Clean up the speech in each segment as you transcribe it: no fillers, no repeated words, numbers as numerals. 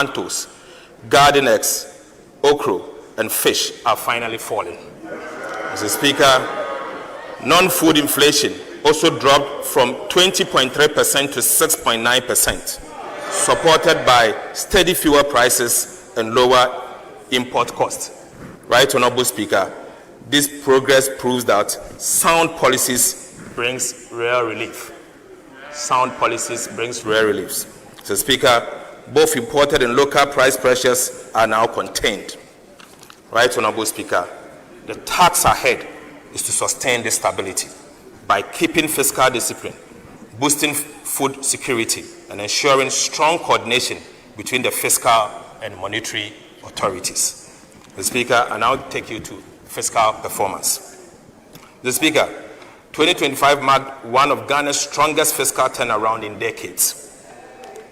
tomatoes, garden eggs, okra, and fish are finally falling. Mr. Speaker, non-food inflation also dropped from 20.3% to 6.9%, supported by steady fuel prices and lower import costs. Right, Honorable Speaker, this progress proves that sound policies brings real relief. Sound policies brings real relief. Mr. Speaker, both imported and local price pressures are now contained. Right, Honorable Speaker, the task ahead is to sustain this stability by keeping fiscal discipline, boosting food security, and ensuring strong coordination between the fiscal and monetary authorities. Mr. Speaker, I now take you to fiscal performance. Mr. Speaker, 2025 marked one of Ghana's strongest fiscal turnaround in decades.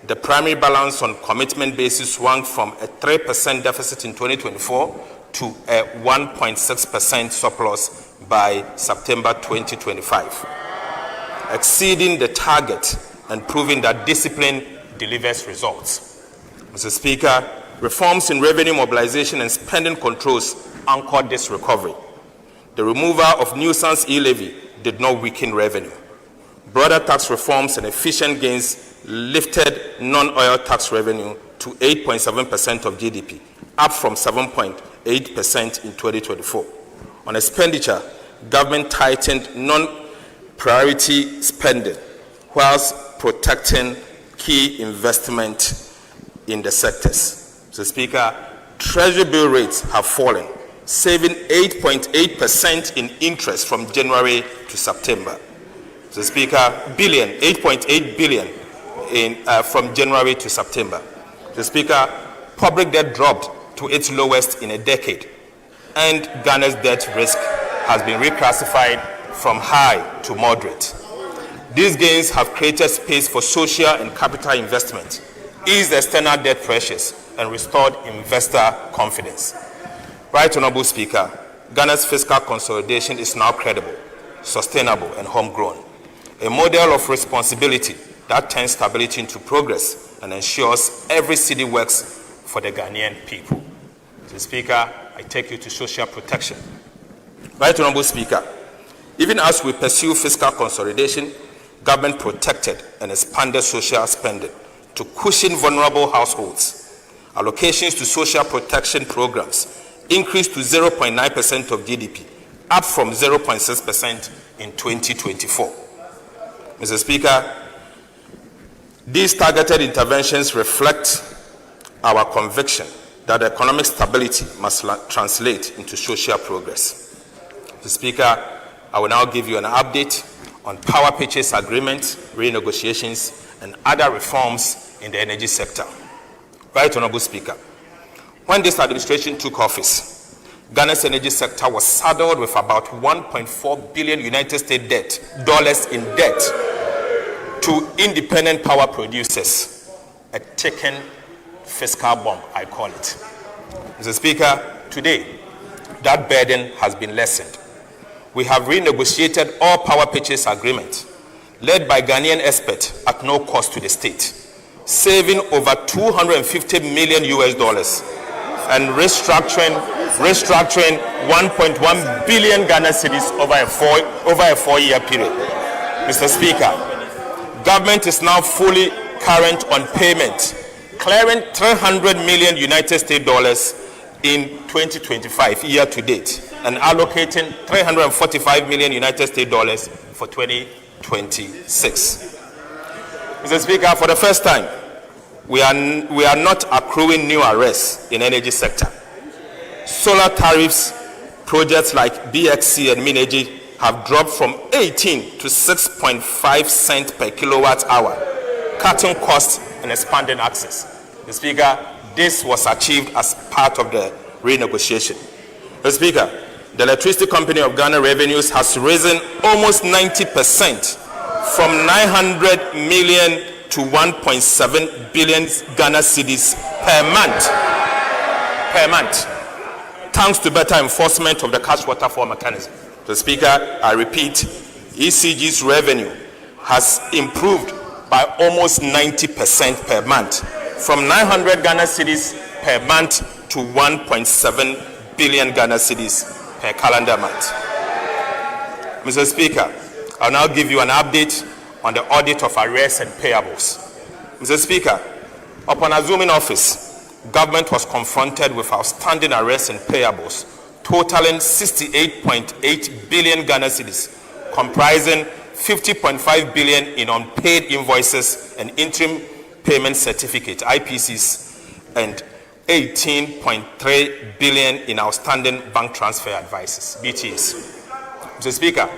The primary balance on commitment basis swung from a 3% deficit in 2024 to a 1.6% surplus by September 2025, exceeding the target and proving that discipline delivers results. Mr. Speaker, reforms in revenue mobilization and spending controls anchored this recovery. The removal of nuisance e-levy did not weaken revenue. Broader tax reforms and efficient gains lifted non-oil tax revenue to 8.7% of GDP, up from 7.8% in 2024. On expenditure, government tightened non-priority spending whilst protecting key investment in the sectors. Mr. Speaker, Treasury bill rates have fallen, saving 8.8% in interest from January to September. Mr. Speaker, 8.8 billion from January to September. Mr. Speaker, public debt dropped to its lowest in a decade, and Ghana's debt risk has been reclassified from high to moderate. These gains have created space for social and capital investment, eased external debt pressures, and restored investor confidence. Right, Honorable Speaker, Ghana's fiscal consolidation is now credible, sustainable, and homegrown, a model of responsibility that turns stability into progress and ensures every city works for the Ghanaian people. Mr. Speaker, I take you to social protection. Right, Honorable Speaker, even as we pursue fiscal consolidation, government protected and expanded social spending to cushion vulnerable households. Allocations to social protection programs increased to 0.9% of GDP, up from 0.6% in 2024. Mr. Speaker, these targeted interventions reflect our conviction that economic stability must translate into social progress. Mr. Speaker, I will now give you an update on power purchase agreement, renegotiations, and other reforms in the energy sector. Right, Honorable Speaker, when this administration took office, Ghana's energy sector was saddled with about $1.4 billion United States dollars in debt to independent power producers, a ticking fiscal bomb, I call it. Mr. Speaker, today, that burden has been lessened. We have renegotiated all power purchase agreements, led by Ghanaian experts at no cost to the state, saving over $250 million and restructuring 1.1 billion Ghana cedis over a four-year period. Mr. Speaker, government is now fully current on payment, clearing $300 million United States dollars in 2025 year to date, and allocating $345 million United States dollars for 2026. Mr. Speaker, for the first time, we are not accruing new arrests in energy sector. Solar tariffs, projects like BXC and Mineji have dropped from 18 to 6.5 cents per kilowatt hour, cutting costs and expanding access. Mr. Speaker, this was achieved as part of the renegotiation. Mr. Speaker, the Electricity Company of Ghana revenues has risen almost 90%, from 900 million to 1.7 billion Ghana cedis per month, thanks to better enforcement of the cash waterfall mechanism. Mr. Speaker, I repeat, ECG's revenue has improved by almost 90% per month, from 900 Ghana cedis per month to 1.7 billion Ghana cedis per calendar month. Mr. Speaker, I'll now give you an update on the audit of arrears and payables. Mr. Speaker, upon assuming office, government was confronted with outstanding arrears and payables totaling 68.8 billion Ghana cedis, comprising 50.5 billion in unpaid invoices and interim payment certificate (IPCs) and 18.3 billion in outstanding bank transfer advices (BTs). Mr. Speaker,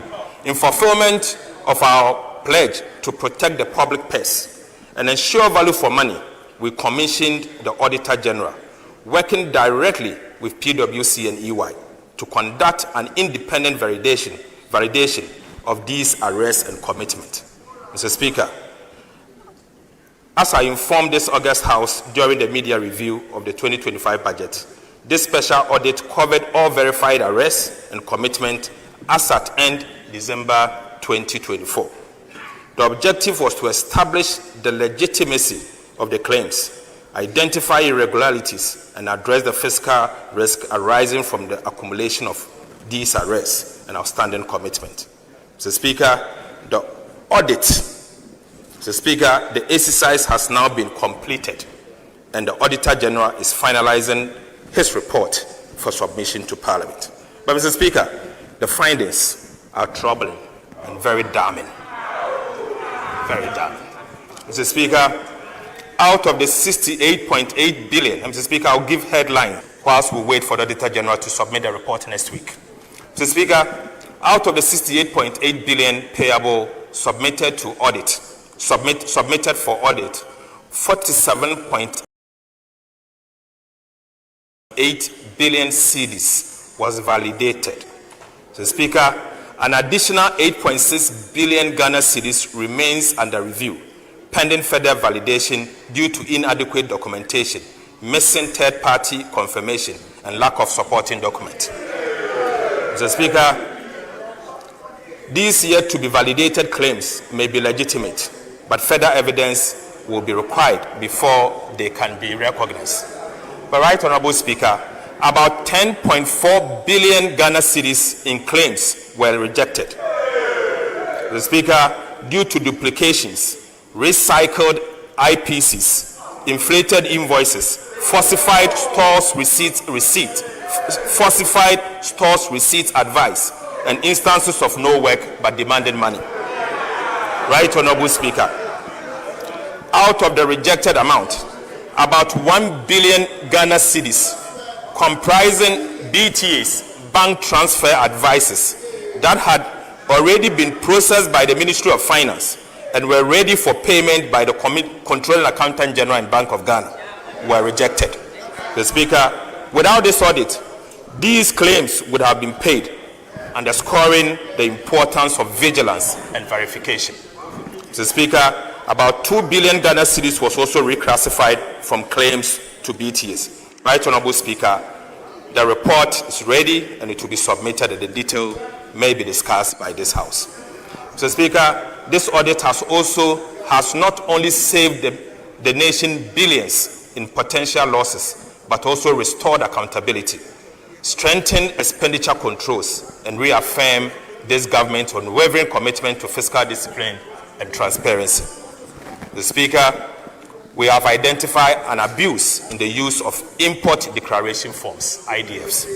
in fulfillment of our pledge to protect the public purse and ensure value for money, we commissioned the Auditor General, working directly with PwC and EY, to conduct an independent validation of these arrears and commitment. Mr. Speaker, as I informed this August House during the media review of the 2025 budget, this special audit covered all verified arrears and commitment as at end December 2024. The objective was to establish the legitimacy of the claims, identify irregularities, and address the fiscal risk arising from the accumulation of these arrears and outstanding commitment. Mr. Speaker, the exercise has now been completed, and the Auditor General is finalizing his report for submission to Parliament. But, Mr. Speaker, the findings are troubling and very damning. Very damning. Mr. Speaker, out of the 68.8 billion, Mr. Speaker, I'll give headline whilst we wait for the Auditor General to submit the report next week. Mr. Speaker, out of the 68.8 billion payable submitted for audit, 47.8 billion cedis was validated. Mr. Speaker, an additional 8.6 billion Ghana cedis remains under review, pending further validation due to inadequate documentation, missing third-party confirmation, and lack of supporting document. Mr. Speaker, these yet to be validated claims may be legitimate, but further evidence will be required before they can be recognized. But, Right Honorable Speaker, about 10.4 billion Ghana cedis in claims were rejected. Mr. Speaker, due to duplications, recycled IPCs, inflated invoices, falsified stores receipts advice, and instances of no work but demanded money. Right Honorable Speaker, out of the rejected amount, about 1 billion Ghana cedis, comprising BTAs, bank transfer advices, that had already been processed by the Ministry of Finance and were ready for payment by the Controlling Accountant General and Bank of Ghana, were rejected. The Speaker, without this audit, these claims would have been paid, underscoring the importance of vigilance and verification. Mr. Speaker, about 2 billion Ghana cedis was also reclassified from claims to BTS. Right Honorable Speaker, the report is ready and it will be submitted, and the detail may be discussed by this House. Mr. Speaker, this audit has not only saved the nation billions in potential losses, but also restored accountability, strengthened expenditure controls, and reaffirmed this government's unwavering commitment to fiscal discipline and transparency. Mr. Speaker, we have identified an abuse in the use of import declaration forms, IDFs.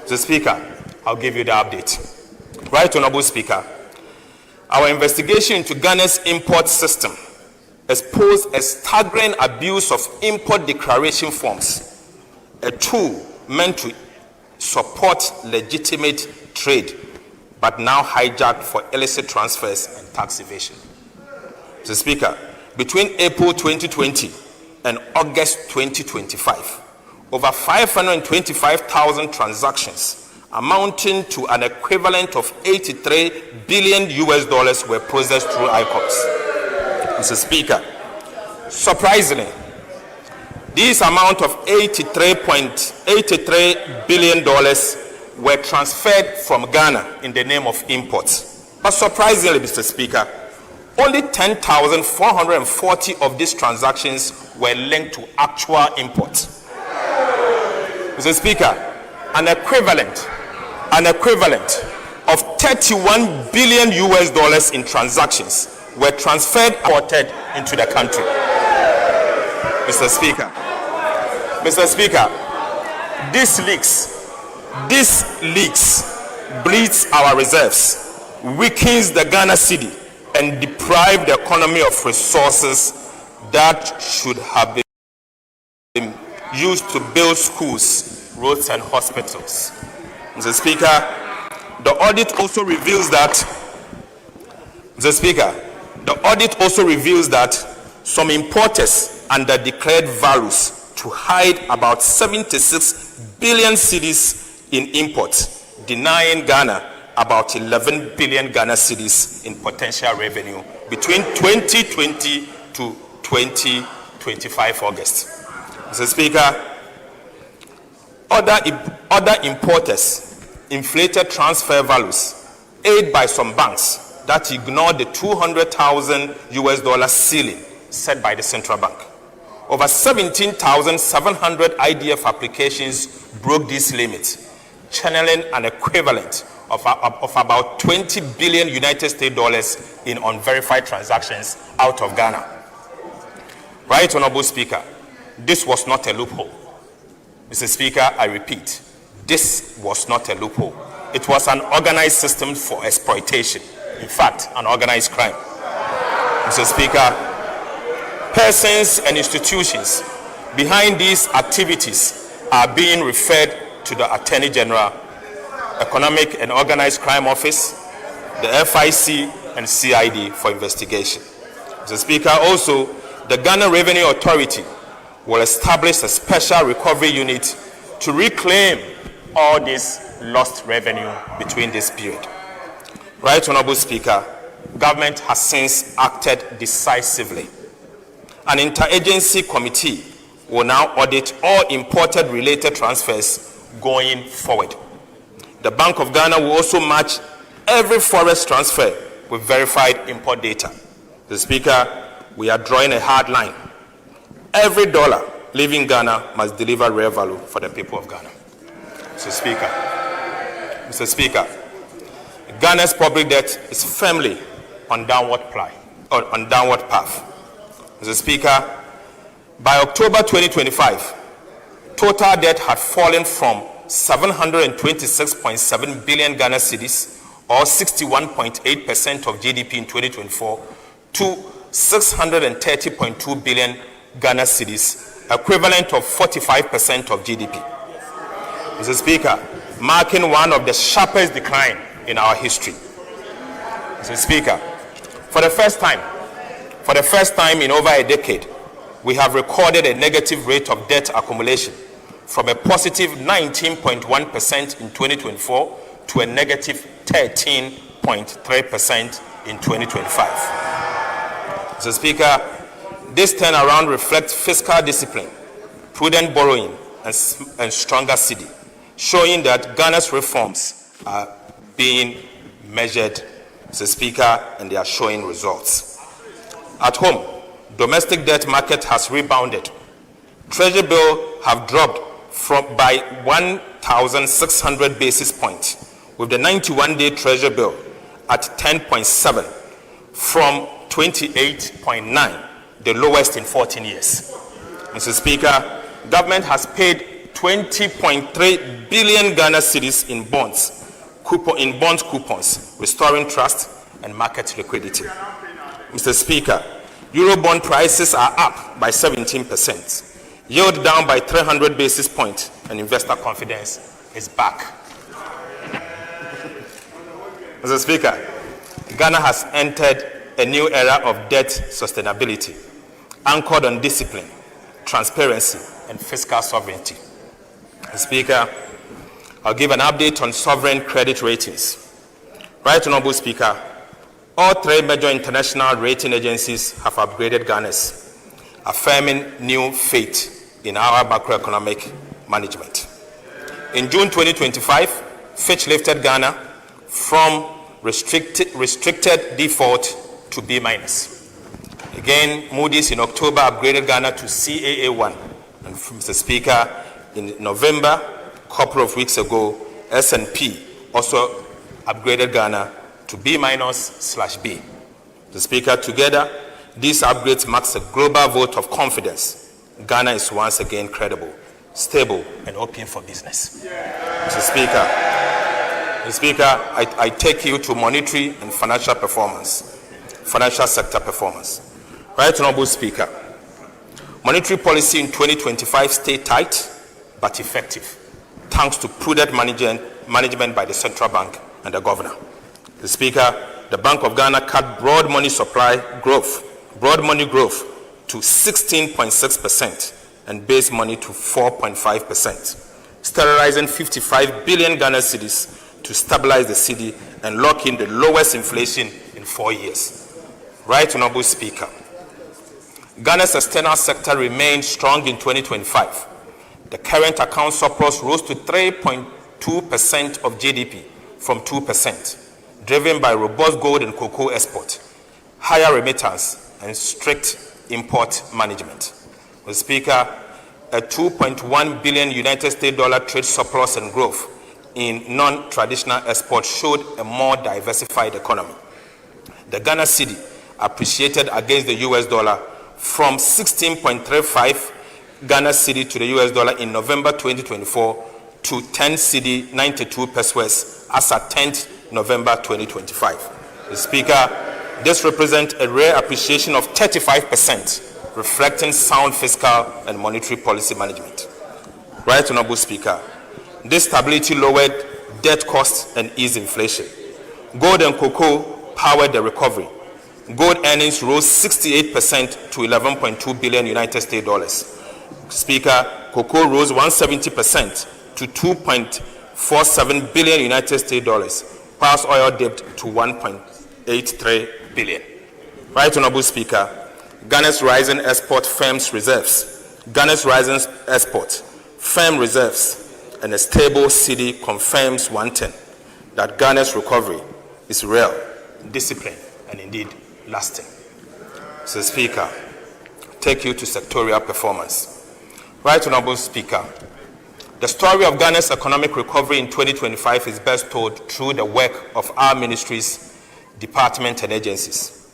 Mr. Speaker, I'll give you the update. Right Honorable Speaker, our investigation into Ghana's import system exposed a staggering abuse of import declaration forms, a tool meant to support legitimate trade, but now hijacked for illicit transfers and tax evasion. Mr. Speaker, between April 2020 and August 2025, over 525,000 transactions amounting to an equivalent of $83 billion were processed through ICOPS. Mr. Speaker, surprisingly, this amount of $83 billion were transferred from Ghana in the name of imports. But surprisingly, Mr. Speaker, only 10,440 of these transactions were linked to actual imports. Mr. Speaker, an equivalent of 31 billion US dollars in transactions were transferred and imported into the country. Mr. Speaker, this leaks bleeds our reserves, weakens the Ghana cedi, and deprive the economy of resources that should have been used to build schools, roads, and hospitals. Mr. Speaker, the audit also reveals that some importers under-declared values to hide about 76 billion cedis in imports, denying Ghana about 11 billion Ghana cedis in potential revenue between 2020 to 2025 August. Mr. Speaker, other importers inflated transfer values, aided by some banks that ignored the 200,000 US dollar ceiling set by the central bank. Over 17,700 IDF applications broke this limit, channeling an equivalent of about 20 billion United States dollars in unverified transactions out of Ghana. Right, Honorable Speaker, this was not a loophole. Mr. Speaker, I repeat, this was not a loophole. It was an organized system for exploitation. In fact, an organized crime. Mr. Speaker, persons and institutions behind these activities are being referred to the Attorney General, Economic and Organized Crime Office, the FIC, and CID for investigation. Mr. Speaker, also, the Ghana Revenue Authority will establish a special recovery unit to reclaim all this lost revenue between this period. Right, Honorable Speaker, government has since acted decisively. An interagency committee will now audit all imported related transfers going forward. The Bank of Ghana will also match every forex transfer with verified import data. Mr. Speaker, we are drawing a hard line. Every dollar leaving Ghana must deliver real value for the people of Ghana. Mr. Speaker, Ghana's public debt is firmly on downward path. Mr. Speaker, by October 2025, total debt had fallen from 726.7 billion Ghana cedis, or 61.8% of GDP in 2024, to 630.2 billion Ghana cedis, equivalent of 45% of GDP. Mr. Speaker, marking one of the sharpest decline in our history. Mr. Speaker, for the first time in over a decade, we have recorded a negative rate of debt accumulation from a positive 19.1% in 2024 to a negative 13.3% in 2025. Mr. Speaker, this turnaround reflects fiscal discipline, prudent borrowing, and stronger cedi, showing that Ghana's reforms are being measured, Mr. Speaker, and they are showing results. At home, domestic debt market has rebounded. Treasury bill have dropped by 1,600 basis points, with the 91-day Treasury bill at 10.7 from 28.9, the lowest in 14 years. Mr. Speaker, government has paid 20.3 billion Ghana cedis in bond coupons, restoring trust and market liquidity. Mr. Speaker, Eurobond prices are up by 17%, yield down by 300 basis points, and investor confidence is back. Mr. Speaker, Ghana has entered a new era of debt sustainability, anchored on discipline, transparency, and fiscal sovereignty. Mr. Speaker, I'll give an update on sovereign credit ratings. Right, Honorable Speaker, all three major international rating agencies have upgraded Ghana's, affirming new faith in our macroeconomic management. In June 2025, Fitch lifted Ghana from restricted default to B-. Again, Moody's in October upgraded Ghana to CAA1. And Mr. Speaker, in November, a couple of weeks ago, S&P also upgraded Ghana to B-/B. Mr. Speaker, together, these upgrades marks a global vote of confidence. Ghana is once again credible, stable, and open for business. Mr. Speaker, I take you to monetary and financial sector performance. Right Honorable Speaker, monetary policy in 2025 stayed tight but effective, thanks to prudent management by the central bank and the governor. The Speaker, the Bank of Ghana cut broad money growth to 16.6% and base money to 4.5%, sterilizing 55 billion Ghana cedis to stabilize the cedi and lock in the lowest inflation in 4 years. Right Honorable Speaker, Ghana's external sector remained strong in 2025. The current account surplus rose to 3.2% of GDP from 2%, driven by robust gold and cocoa export, higher remittance, and strict import management. Mr. Speaker, a $2.1 billion United States dollar trade surplus and growth in non-traditional exports showed a more diversified economy. The Ghana cedi appreciated against the US dollar from 16.35 Ghana cedi to the US dollar in November 2024 to 10 cedi 92 pesos as at 10th November 2025. Mr. Speaker, this represents a rare appreciation of 35%, reflecting sound fiscal and monetary policy management. Right Honorable Speaker, this stability lowered debt costs and eased inflation. Gold and cocoa powered the recovery. Gold earnings rose 68% to 11.2 billion United States dollars. Speaker, cocoa rose 170% to 2.47 billion United States dollars, whilst oil dipped to 1.83 billion. Right Honorable Speaker, Ghana's rising export firms reserves, firm reserves, and a stable cedi confirms one thing, that Ghana's recovery is real, disciplined, and indeed lasting. Mr. Speaker, take you to sectorial performance. Right Honorable Speaker, the story of Ghana's economic recovery in 2025 is best told through the work of our ministries, departments, and agencies.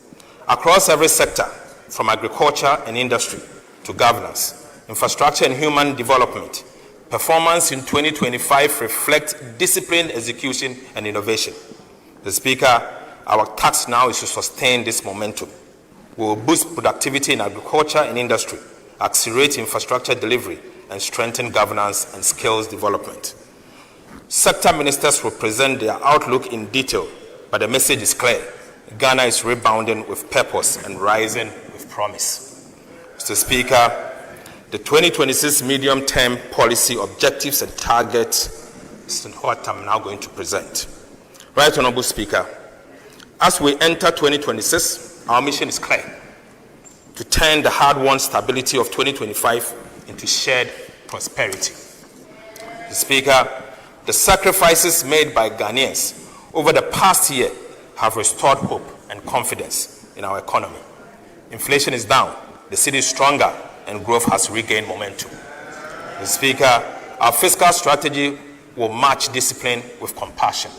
Across every sector, from agriculture and industry to governance, infrastructure and human development, performance in 2025 reflects disciplined execution and innovation. The Speaker, our task now is to sustain this momentum. We will boost productivity in agriculture and industry, accelerate infrastructure delivery, and strengthen governance and skills development. Sector ministers will present their outlook in detail, but the message is clear. Ghana is rebounding with purpose and rising with promise. Mr. Speaker, the 2026 medium-term policy objectives and targets is what I'm now going to present. Right Honorable Speaker, as we enter 2026, our mission is clear: to turn the hard-won stability of 2025 into shared prosperity. Mr. Speaker, the sacrifices made by Ghanaians over the past year have restored hope and confidence in our economy. Inflation is down, the cedi is stronger, and growth has regained momentum. Mr. Speaker, our fiscal strategy will match discipline with compassion.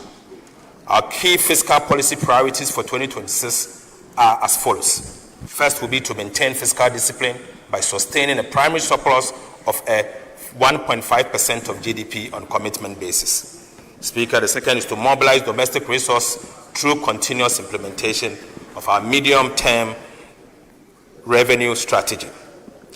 Our key fiscal policy priorities for 2026 are as follows. First will be to maintain fiscal discipline by sustaining a primary surplus of 1.5% of GDP on commitment basis. Speaker, the second is to mobilize domestic resources through continuous implementation of our medium-term revenue strategy.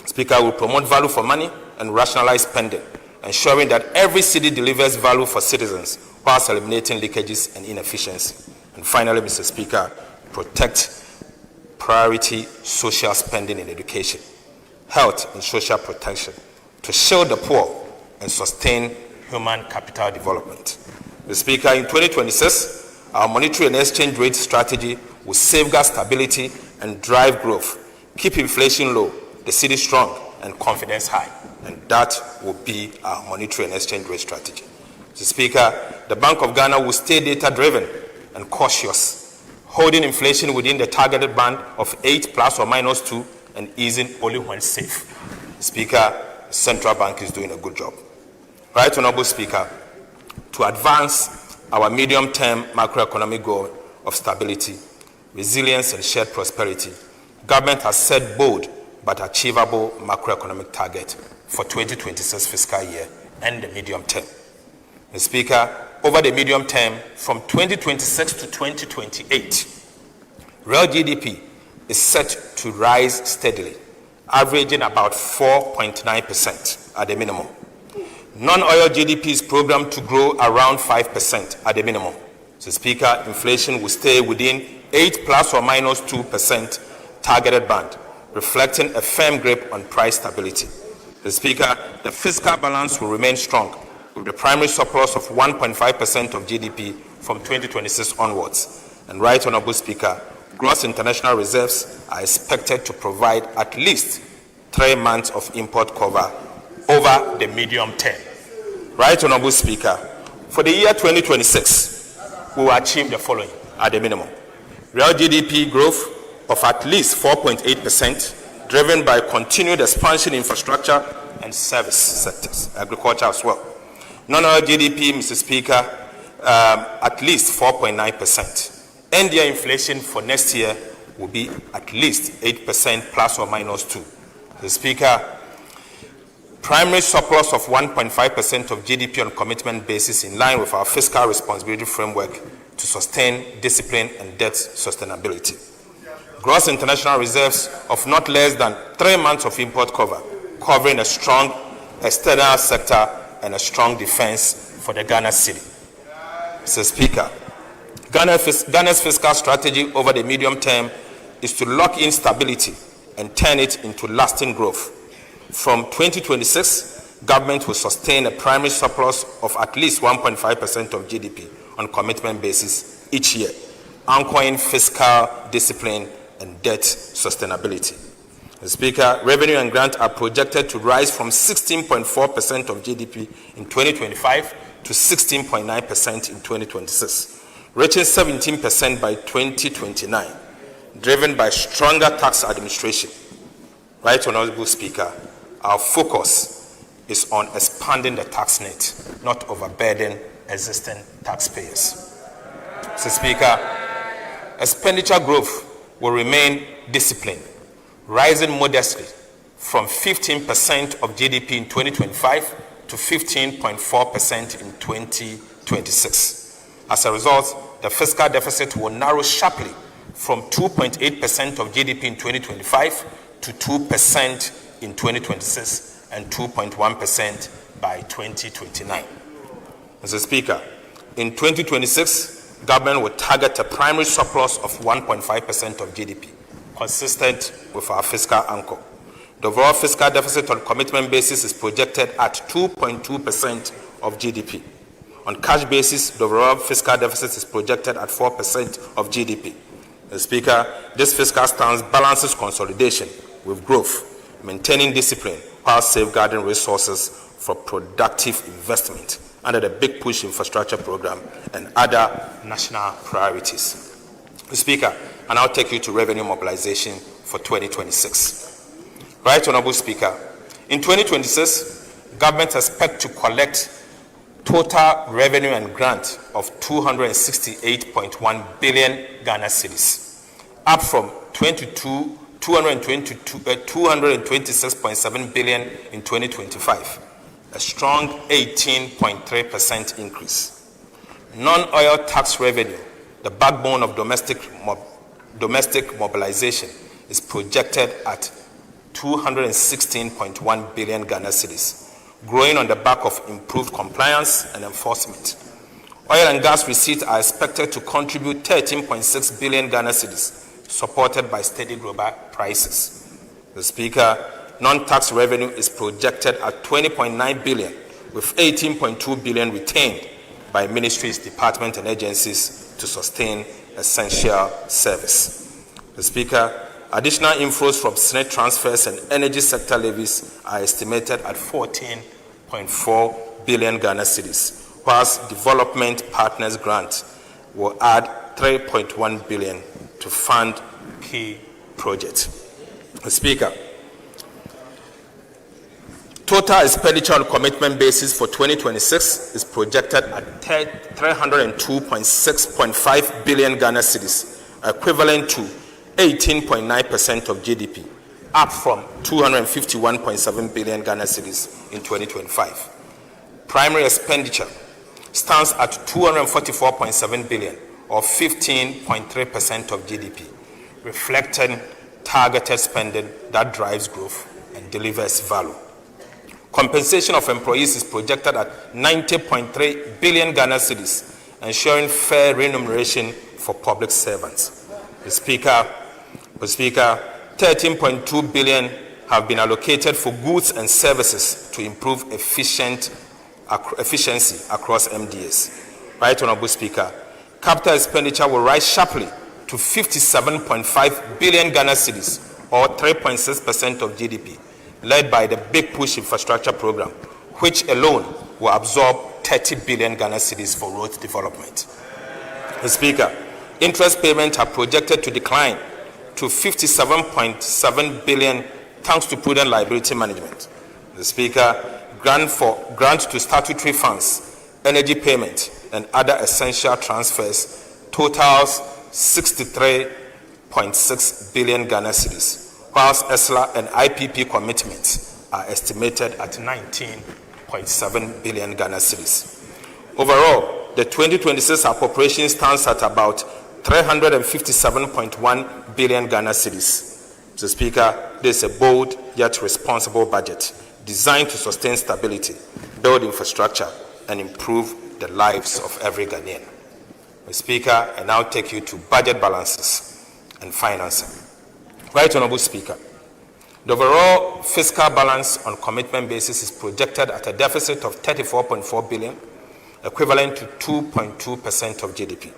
Speaker, will promote value for money and rationalize spending, ensuring that every cedi delivers value for citizens whilst eliminating leakages and inefficiency. And finally, Mr. Speaker, protect priority social spending in education, health, and social protection to shield the poor and sustain human capital development. Mr. Speaker, in 2026, our monetary and exchange rate strategy will safeguard stability and drive growth, keep inflation low, the cedi strong, and confidence high. And that will be our monetary and exchange rate strategy. Mr. Speaker, the Bank of Ghana will stay data-driven and cautious, holding inflation within the targeted band of 8 plus or minus 2, and easing only when safe. Speaker, the central bank is doing a good job. Right, Honorable Speaker, to advance our medium-term macroeconomic goal of stability, resilience, and shared prosperity, government has set bold but achievable macroeconomic target for 2026 fiscal year and the medium term. Mr. Speaker, over the medium term, from 2026 to 2028, real GDP is set to rise steadily, averaging about 4.9% at the minimum. Non-oil GDP is programmed to grow around 5% at the minimum. So, Speaker, inflation will stay within 8 plus or minus 2% targeted band, reflecting a firm grip on price stability. The Speaker, the fiscal balance will remain strong, with the primary surplus of 1.5% of GDP from 2026 onwards. And right, Honorable Speaker, gross international reserves are expected to provide at least 3 months of import cover over the medium term. Right, Honorable Speaker, for the year 2026, we will achieve the following at the minimum. Real GDP growth of at least 4.8%, driven by continued expansion in infrastructure and service sectors, agriculture as well. Non-oil GDP, Mr. Speaker, at least 4.9%. End-year inflation for next year will be at least 8% plus or minus 2. Mr. Speaker, primary surplus of 1.5% of GDP on commitment basis in line with our fiscal responsibility framework to sustain discipline and debt sustainability. Gross international reserves of not less than 3 months of import cover, covering a strong external sector and a strong defense for the Ghana city. Mr. Speaker, Ghana's fiscal strategy over the medium term is to lock in stability and turn it into lasting growth. From 2026, government will sustain a primary surplus of at least 1.5% of GDP on commitment basis each year, anchoring fiscal discipline and debt sustainability. Mr. Speaker, revenue and grant are projected to rise from 16.4% of GDP in 2025 to 16.9% in 2026, reaching 17% by 2029, driven by stronger tax administration. Right, Honorable Speaker, our focus is on expanding the tax net, not overburden existing taxpayers. Mr. Speaker, expenditure growth will remain disciplined, rising modestly from 15% of GDP in 2025 to 15.4% in 2026. As a result, the fiscal deficit will narrow sharply from 2.8% of GDP in 2025 to 2% in 2026 and 2.1% by 2029. Mr. Speaker, in 2026, government will target a primary surplus of 1.5% of GDP, consistent with our fiscal anchor. The overall fiscal deficit on commitment basis is projected at 2.2% of GDP. On cash basis, the overall fiscal deficit is projected at 4% of GDP. Mr. Speaker, this fiscal stance balances consolidation with growth, maintaining discipline while safeguarding resources for productive investment under the Big Push infrastructure program and other national priorities. Mr. Speaker, I now take you to revenue mobilization for 2026. Right, Honorable Speaker, in 2026, government expects to collect total revenue and grant of 268.1 billion Ghana cedis, up from 226.7 billion in 2025, a strong 18.3% increase. Non-oil tax revenue, the backbone of domestic mobilization, is projected at 216.1 billion Ghana cedis, growing on the back of improved compliance and enforcement. Oil and gas receipts are expected to contribute 13.6 billion Ghana cedis, supported by steady global prices. The Speaker, non-tax revenue is projected at 20.9 billion, with 18.2 billion retained by ministries, departments, and agencies to sustain essential service. The Speaker, additional inflows from Senate transfers and energy sector levies are estimated at 14.4 billion Ghana cedis, whilst development partners grant will add 3.1 billion to fund key projects. Mr. Speaker, total expenditure on commitment basis for 2026 is projected at 302.6.5 billion Ghana cedis, equivalent to 18.9% of GDP, up from 251.7 billion Ghana cedis in 2025. Primary expenditure stands at 244.7 billion, or 15.3% of GDP, reflecting targeted spending that drives growth and delivers value. Compensation of employees is projected at 90.3 billion Ghana cedis, ensuring fair remuneration for public servants. Mr. Speaker, 13.2 billion have been allocated for goods and services to improve efficiency across MDAs. Right Honorable Speaker, capital expenditure will rise sharply to 57.5 billion Ghana cedis, or 3.6% of GDP, led by the Big Push Infrastructure Program, which alone will absorb 30 billion Ghana cedis for road development. Mr. Speaker, interest payments are projected to decline to 57.7 billion thanks to prudent liability management. Mr. Speaker, grant to statutory funds, energy payment, and other essential transfers totals 63.6 billion Ghana cedis, whilst ESLA and IPP commitments are estimated at 19.7 billion Ghana cedis. Overall, the 2026 appropriation stands at about 357.1 billion Ghana cedis. Mr. Speaker, this is a bold yet responsible budget designed to sustain stability, build infrastructure, and improve the lives of every Ghanaian. Mr. Speaker, I now take you to budget balances and financing. Right Honorable Speaker, the overall fiscal balance on commitment basis is projected at a deficit of 34.4 billion, equivalent to 2.2% of GDP.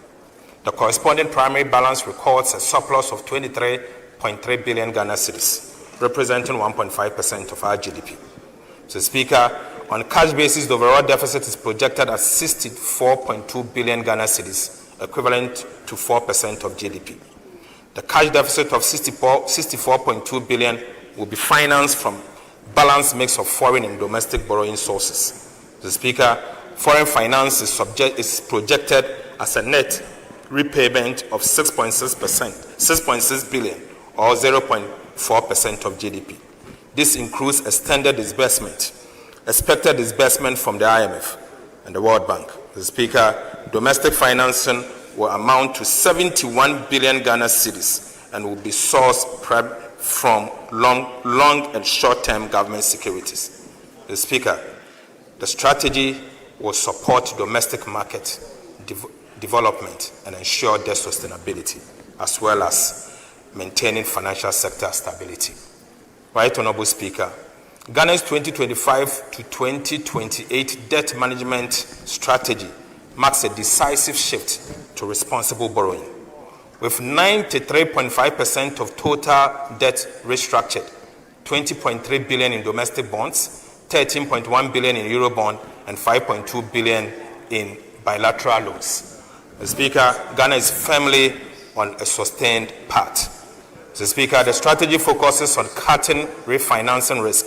The corresponding primary balance records a surplus of 23.3 billion Ghana cedis, representing 1.5% of our GDP. Mr. Speaker, on cash basis, the overall deficit is projected at 64.2 billion Ghana cedis, equivalent to 4% of GDP. The cash deficit of 64.2 billion will be financed from balanced mix of foreign and domestic borrowing sources. Mr. Speaker, foreign finance is projected as a net repayment of 6.6 billion, or 0.4% of GDP. This includes expected disbursement from the IMF and the World Bank. Mr. Speaker, domestic financing will amount to 71 billion Ghana cedis and will be sourced from long and short-term government securities. Mr. Speaker, the strategy will support domestic market development and ensure their sustainability, as well as maintaining financial sector stability. Right Honorable Speaker, Ghana's 2025 to 2028 debt management strategy marks a decisive shift to responsible borrowing. With 93.5% of total debt restructured, 20.3 billion in domestic bonds, 13.1 billion in Eurobond, and 5.2 billion in bilateral loans. Mr. Speaker, Ghana is firmly on a sustained path. Mr. Speaker, the strategy focuses on cutting refinancing risk,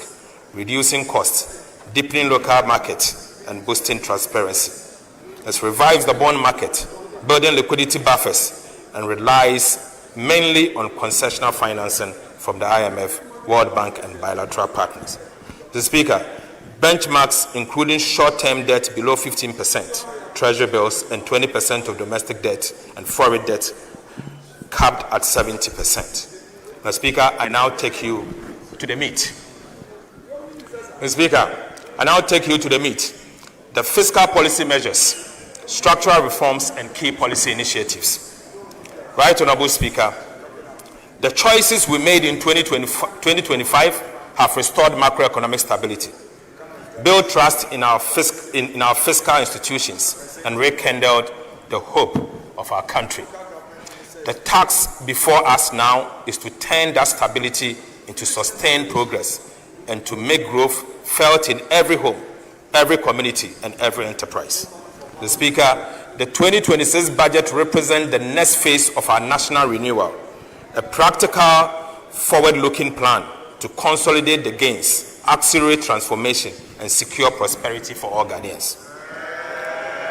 reducing costs, deepening local markets, and boosting transparency. It revives the bond market, building liquidity buffers, and relies mainly on concessional financing from the IMF, World Bank, and bilateral partners. Mr. Speaker, benchmarks including short-term debt below 15%, treasury bills, and 20% of domestic debt and foreign debt capped at 70%. Mr. Speaker, I now take you to the meat. Mr. Speaker, I now take you to the meat. The fiscal policy measures, structural reforms, and key policy initiatives. Right Honorable Speaker, the choices we made in 2025 have restored macroeconomic stability, built trust in our fiscal institutions, and rekindled the hope of our country. The task before us now is to turn that stability into sustained progress and to make growth felt in every home, every community, and every enterprise. The Speaker, the 2026 budget represents the next phase of our national renewal, a practical, forward-looking plan to consolidate the gains, accelerate transformation, and secure prosperity for all Ghanaians.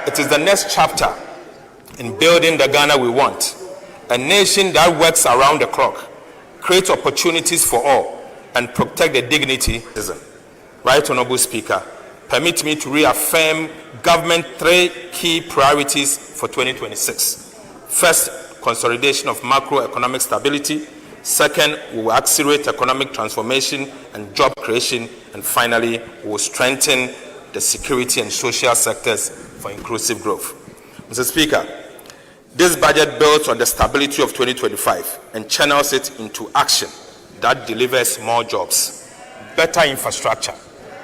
It is the next chapter in building the Ghana we want, a nation that works around the clock, creates opportunities for all, and protect the dignity of the citizen. Right Honorable Speaker, permit me to reaffirm government's 3 key priorities for 2026. First, consolidation of macroeconomic stability. Second, we will accelerate economic transformation and job creation. And finally, we will strengthen the security and social sectors for inclusive growth. Mr. Speaker, this budget builds on the stability of 2025 and channels it into action that delivers more jobs, better infrastructure,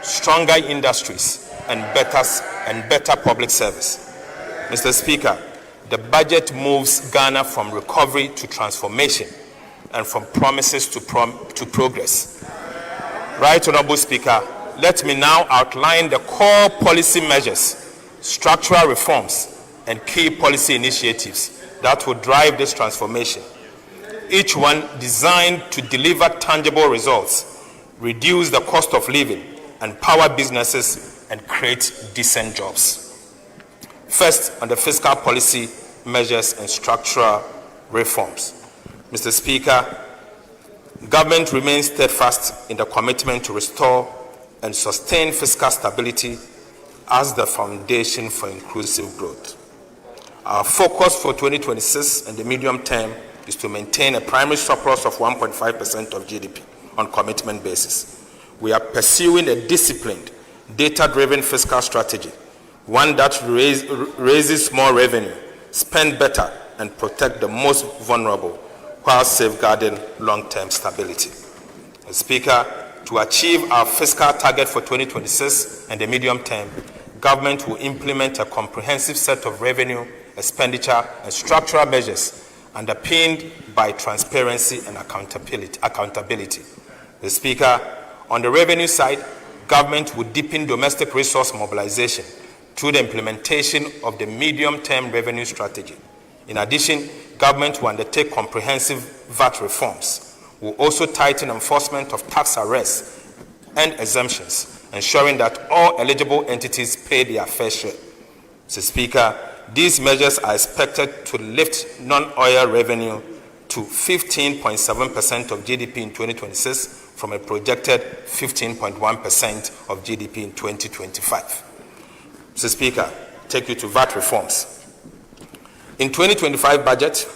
stronger industries, and better public service. Mr. Speaker, the budget moves Ghana from recovery to transformation and from promises to progress. Right Honorable Speaker, let me now outline the core policy measures, structural reforms, and key policy initiatives that will drive this transformation, each one designed to deliver tangible results, reduce the cost of living, empower businesses, and create decent jobs. First, on the fiscal policy measures and structural reforms. Mr. Speaker, government remains steadfast in the commitment to restore and sustain fiscal stability as the foundation for inclusive growth. Our focus for 2026 and the medium term is to maintain a primary surplus of 1.5% of GDP on commitment basis. We are pursuing a disciplined, data-driven fiscal strategy, one that raises more revenue, spend better, and protect the most vulnerable while safeguarding long-term stability. Mr. Speaker, to achieve our fiscal target for 2026 and the medium term, government will implement a comprehensive set of revenue, expenditure, and structural measures underpinned by transparency and accountability. Mr. Speaker, on the revenue side, government will deepen domestic resource mobilization through the implementation of the medium-term revenue strategy. In addition, government will undertake comprehensive VAT reforms. Will also tighten enforcement of tax arrests and exemptions, ensuring that all eligible entities pay their fair share. Mr. Speaker, these measures are expected to lift non-oil revenue to 15.7% of GDP in 2026 from a projected 15.1% of GDP in 2025. Mr. Speaker, take you to VAT reforms. In 2025 budget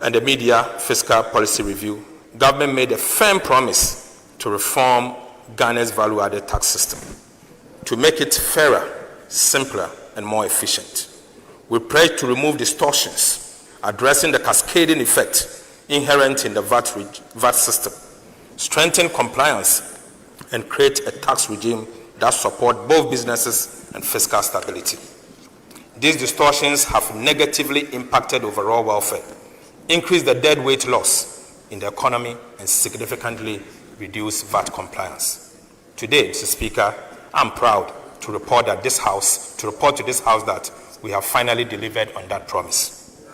and the media fiscal policy review, government made a firm promise to reform Ghana's value-added tax system to make it fairer, simpler, and more efficient. We pledge to remove distortions, addressing the cascading effect inherent in the VAT system, strengthen compliance, and create a tax regime that supports both businesses and fiscal stability. These distortions have negatively impacted overall welfare, increased the deadweight loss in the economy, and significantly reduced VAT compliance. Today, Mr. Speaker, I'm proud to report to this House that we have finally delivered on that promise.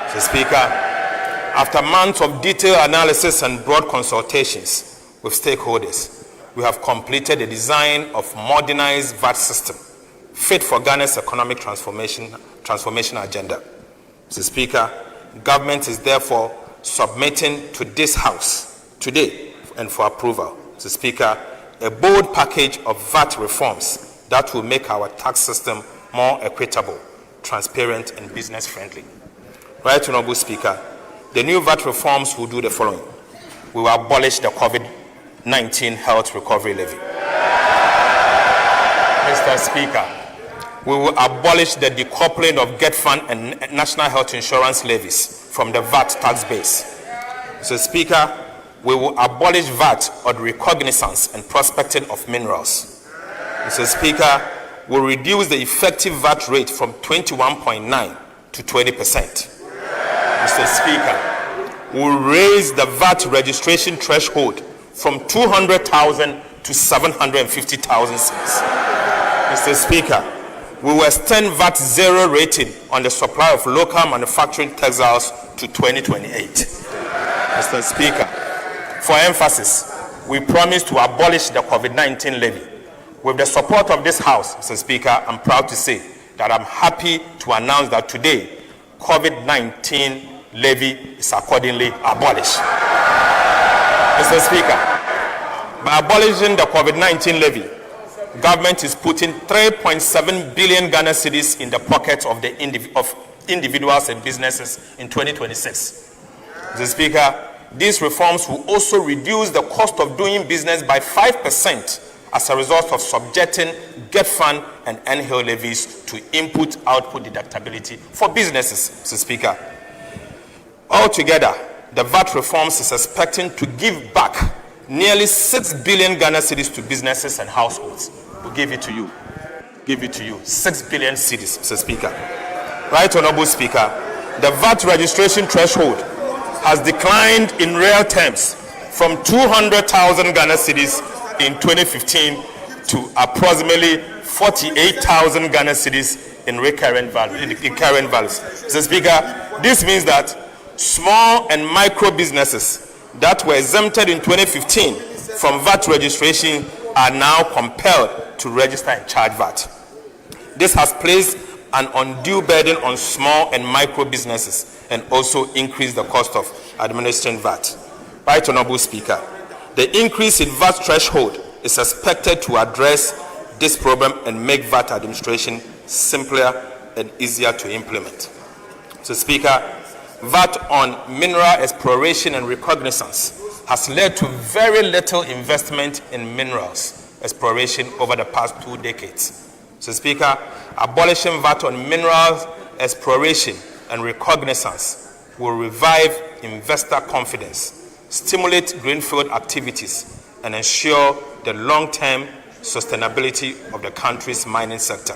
Mr. Speaker, after months of detailed analysis and broad consultations with stakeholders, we have completed the design of modernized VAT system fit for Ghana's economic transformation agenda. Mr. Speaker, government is therefore submitting to this House today and for approval, Mr. Speaker, a bold package of VAT reforms that will make our tax system more equitable, transparent, and business-friendly. Right Honorable Speaker, the new VAT reforms will do the following. We will abolish the COVID-19 health recovery levy. Mr. Speaker, we will abolish the decoupling of Get Fund and National Health Insurance levies from the VAT tax base. Mr. Speaker, we will abolish VAT on recognizance and prospecting of minerals. Mr. Speaker, will reduce the effective VAT rate from 21.9% to 20%. Mr. Speaker, will raise the VAT registration threshold from 200,000 to 750,000 cedis. Mr. Speaker, we will extend VAT zero rating on the supply of local manufacturing textiles to 2028. Mr. Speaker, for emphasis, we promise to abolish the COVID-19 levy. With the support of this House, Mr. Speaker, I'm proud to say that I'm happy to announce that today, COVID-19 levy is accordingly abolished. Mr. Speaker, by abolishing the COVID-19 levy, government is putting 3.7 billion Ghana cedis in the pockets of the individuals and businesses in 2026. Mr. Speaker, these reforms will also reduce the cost of doing business by 5% as a result of subjecting GET-FUN and NHIL levies to input-output deductibility for businesses, Mr. Speaker. Altogether, the VAT reforms is expecting to give back nearly 6 billion Ghana cedis to businesses and households. We'll give it to you. Give it to you. 6 billion cedis, Mr. Speaker. Right, Honorable Speaker, the VAT registration threshold has declined in real terms from 200,000 Ghana cedis in 2015 to approximately 48,000 Ghana cedis in current values. Mr. Speaker, this means that small and micro businesses that were exempted in 2015 from VAT registration are now compelled to register and charge VAT. This has placed an undue burden on small and micro businesses and also increased the cost of administering VAT. Right, Honorable Speaker, the increase in VAT threshold is expected to address this problem and make VAT administration simpler and easier to implement. So, Speaker, VAT on mineral exploration and reconnaissance has led to very little investment in minerals exploration over the past 2 decades. So, Speaker, abolishing VAT on minerals exploration and reconnaissance will revive investor confidence, stimulate greenfield activities, and ensure the long-term sustainability of the country's mining sector.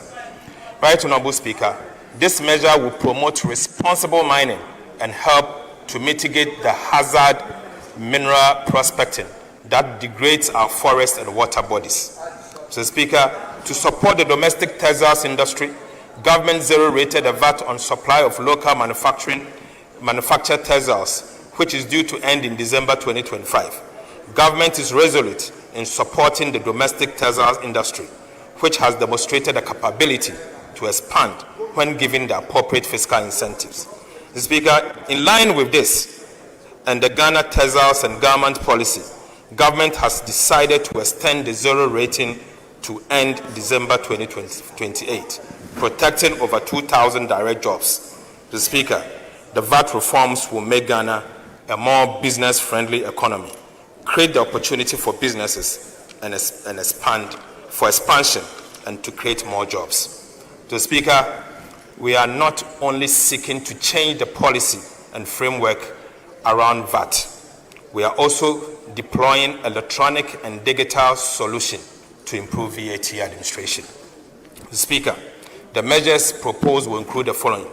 Right, Honorable Speaker, this measure will promote responsible mining and help to mitigate the hazard mineral prospecting that degrades our forests and water bodies. So, Speaker, to support the domestic textiles industry, government zero-rated the VAT on supply of local manufactured textiles, which is due to end in December 2025. Government is resolute in supporting the domestic textiles industry, which has demonstrated a capability to expand when given the appropriate fiscal incentives. Mr. Speaker, in line with this and the Ghana Textiles and Garment Policy, government has decided to extend the zero rating to end December 2028, protecting over 2,000 direct jobs. Mr. Speaker, the VAT reforms will make Ghana a more business-friendly economy, create the opportunity for businesses and expansion, and to create more jobs. Mr. Speaker, we are not only seeking to change the policy and framework around VAT, we are also deploying electronic and digital solutions to improve VAT administration. Mr. Speaker, the measures proposed will include the following: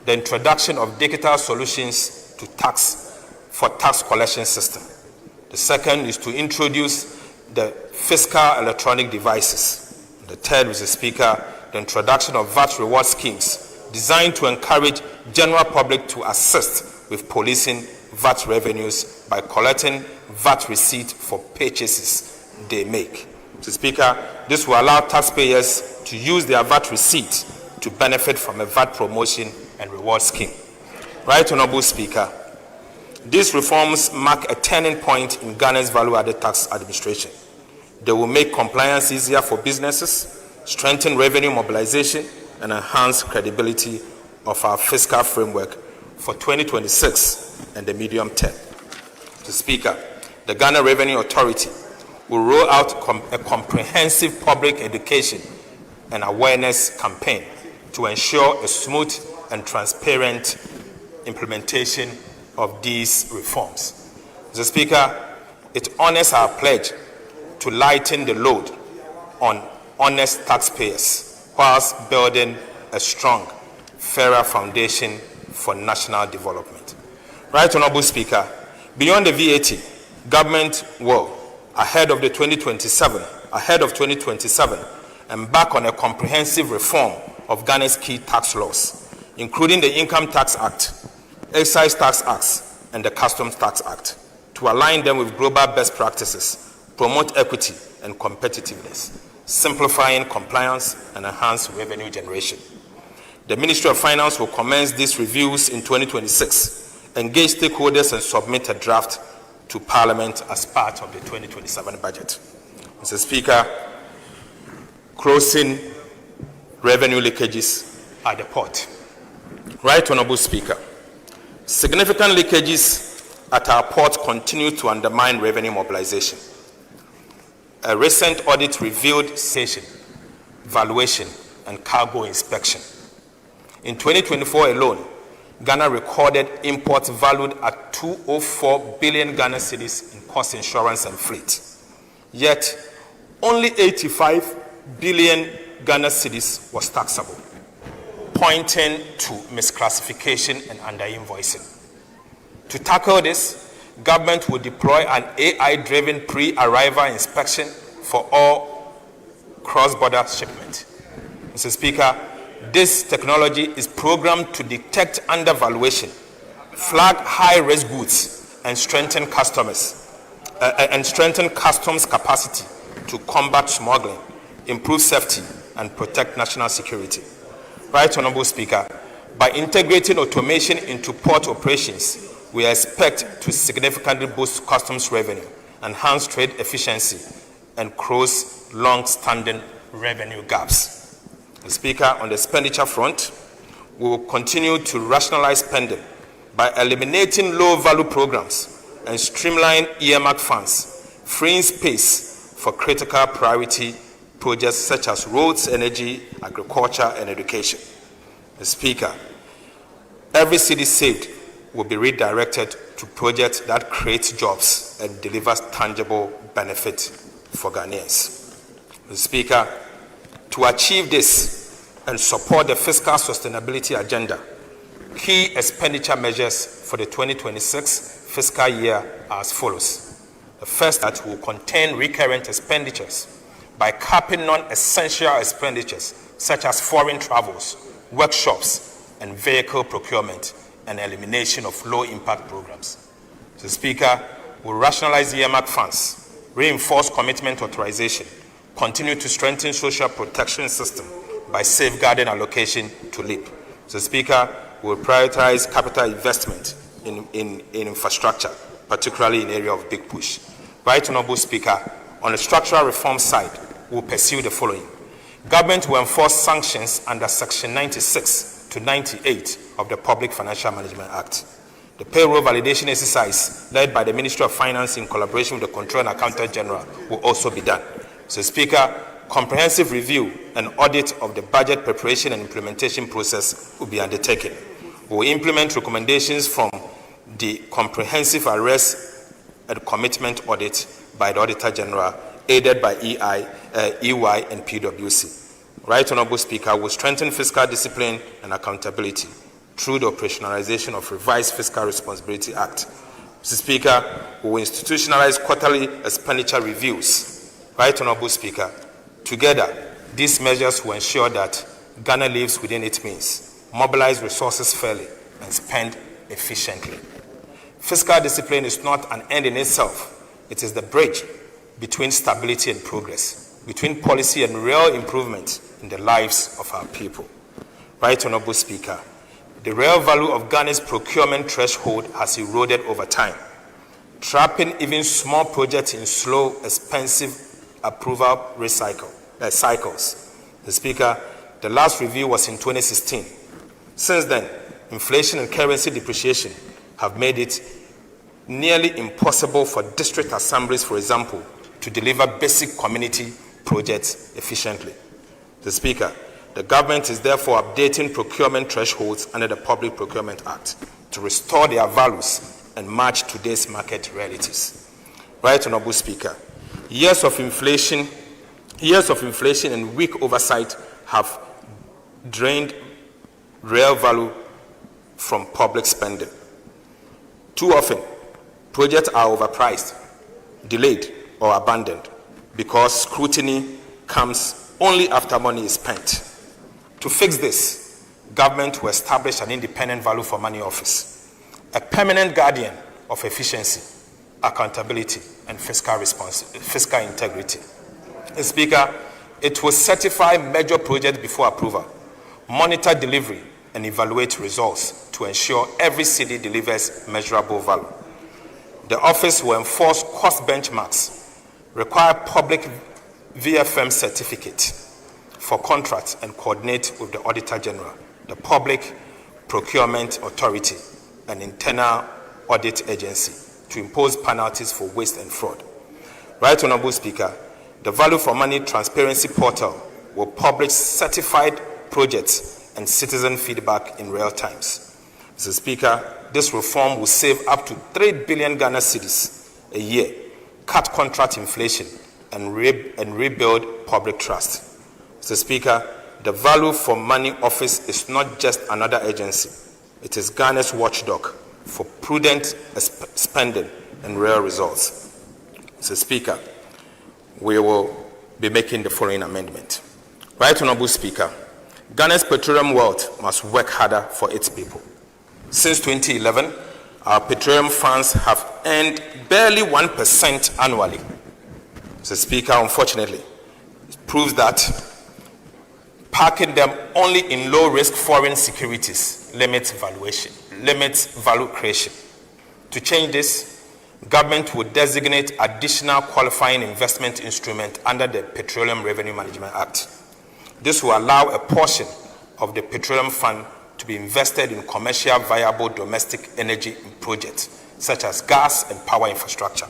the introduction of digital solutions to tax collection system. The second is to introduce the fiscal electronic devices. The third, Mr. Speaker, the introduction of VAT reward schemes designed to encourage general public to assist with policing VAT revenues by collecting VAT receipt for purchases they make. Mr. Speaker, this will allow taxpayers to use their VAT receipt to benefit from a VAT promotion and reward scheme. Right, Honorable Speaker, these reforms mark a turning point in Ghana's value-added tax administration. They will make compliance easier for businesses, strengthen revenue mobilization, and enhance credibility of our fiscal framework for 2026 and the medium term. Mr. Speaker, the Ghana Revenue Authority will roll out a comprehensive public education and awareness campaign to ensure a smooth and transparent implementation of these reforms. Mr. Speaker, it honors our pledge to lighten the load on honest taxpayers whilst building a strong, fairer foundation for national development. Right, Honorable Speaker, beyond the VAT, government will, ahead of 2027, embark on a comprehensive reform of Ghana's key tax laws, including the Income Tax Act, Excise Tax Acts, and the Customs Tax Act, to align them with global best practices, promote equity and competitiveness, simplifying compliance and enhance revenue generation. The Ministry of Finance will commence these reviews in 2026, engage stakeholders, and submit a draft to Parliament as part of the 2027 budget. Mr. Speaker, closing revenue leakages at the port. Right Honourable Speaker, significant leakages at our port continue to undermine revenue mobilization. A recent audit revealed station, valuation, and cargo inspection. In 2024 alone, Ghana recorded imports valued at 204 billion Ghana cedis in cost insurance and fleet. Yet, only 85 billion Ghana cedis was taxable, pointing to misclassification and underinvoicing. To tackle this, government will deploy an AI-driven pre-arrival inspection for all cross-border shipment. Mr. Speaker, this technology is programmed to detect undervaluation, flag high-risk goods, and strengthen customs capacity to combat smuggling, improve safety, and protect national security. Right Honourable Speaker, by integrating automation into port operations, we expect to significantly boost customs revenue, enhance trade efficiency, and close long-standing revenue gaps. Mr. Speaker, on the expenditure front, we will continue to rationalize spending by eliminating low-value programs and streamline earmark funds, freeing space for critical priority projects such as roads, energy, agriculture, and education. Mr. Speaker, every cedi saved will be redirected to projects that create jobs and delivers tangible benefit for Ghanaians. Mr. Speaker, to achieve this and support the fiscal sustainability agenda, key expenditure measures for the 2026 fiscal year are as follows. The first, that will contain recurrent expenditures by capping non-essential expenditures such as foreign travels, workshops, and vehicle procurement, and elimination of low-impact programs. Mr. Speaker, we will rationalize the earmark funds, reinforce commitment authorization, continue to strengthen social protection system by safeguarding allocation to LEAP. Mr. Speaker, we will prioritize capital investment in infrastructure, particularly in the area of big push. Right Honourable Speaker, on the structural reform side, we will pursue the following. Government will enforce sanctions under Section 96 to 98 of the Public Financial Management Act. The payroll validation exercise led by the Ministry of Finance in collaboration with the Controller and Accountant General will also be done. So, Speaker, comprehensive review and audit of the budget preparation and implementation process will be undertaken. We will implement recommendations from the comprehensive arrest and commitment audit by the Auditor General, aided by EY and PwC. Right Honourable Speaker, will strengthen fiscal discipline and accountability through the operationalization of Revised Fiscal Responsibility Act. Mr. Speaker, we will institutionalize quarterly expenditure reviews. Right Honourable Speaker, together, these measures will ensure that Ghana lives within its means, mobilize resources fairly, and spend efficiently. Fiscal discipline is not an end in itself. It is the bridge between stability and progress, between policy and real improvement in the lives of our people. Right Honourable Speaker, the real value of Ghana's procurement threshold has eroded over time, trapping even small projects in slow, expensive approval cycles. The Speaker, the last review was in 2016. Since then, inflation and currency depreciation have made it nearly impossible for district assemblies, for example, to deliver basic community projects efficiently. The Speaker, the government is therefore updating procurement thresholds under the Public Procurement Act to restore their values and match today's market realities. Right Honourable Speaker, years of inflation and weak oversight have drained real value from public spending. Too often, projects are overpriced, delayed, or abandoned because scrutiny comes only after money is spent. To fix this, government will establish an independent value for money office, a permanent guardian of efficiency, accountability, and fiscal integrity. Mr. Speaker, it will certify major projects before approval, monitor delivery, and evaluate results to ensure every city delivers measurable value. The office will enforce cost benchmarks, require public VFM certificate for contracts, and coordinate with the Auditor General, the Public Procurement Authority, and Internal Audit Agency to impose penalties for waste and fraud. Right Honorable Speaker, the Value for Money Transparency Portal will publish certified projects and citizen feedback in real times. Mr. Speaker, this reform will save up to 3 billion Ghana cedis a year, cut contract inflation, and rebuild public trust. Mr. Speaker, the Value for Money Office is not just another agency. It is Ghana's watchdog for prudent spending and real results. Mr. Speaker, we will be making the following amendment. Right Honorable Speaker, Ghana's petroleum wealth must work harder for its people. Since 2011, our petroleum funds have earned barely 1% annually. Mr. Speaker, unfortunately, it proves that parking them only in low-risk foreign securities limits value creation. To change this, government will designate additional qualifying investment instrument under the Petroleum Revenue Management Act. This will allow a portion of the petroleum fund to be invested in commercial viable domestic energy projects, such as gas and power infrastructure,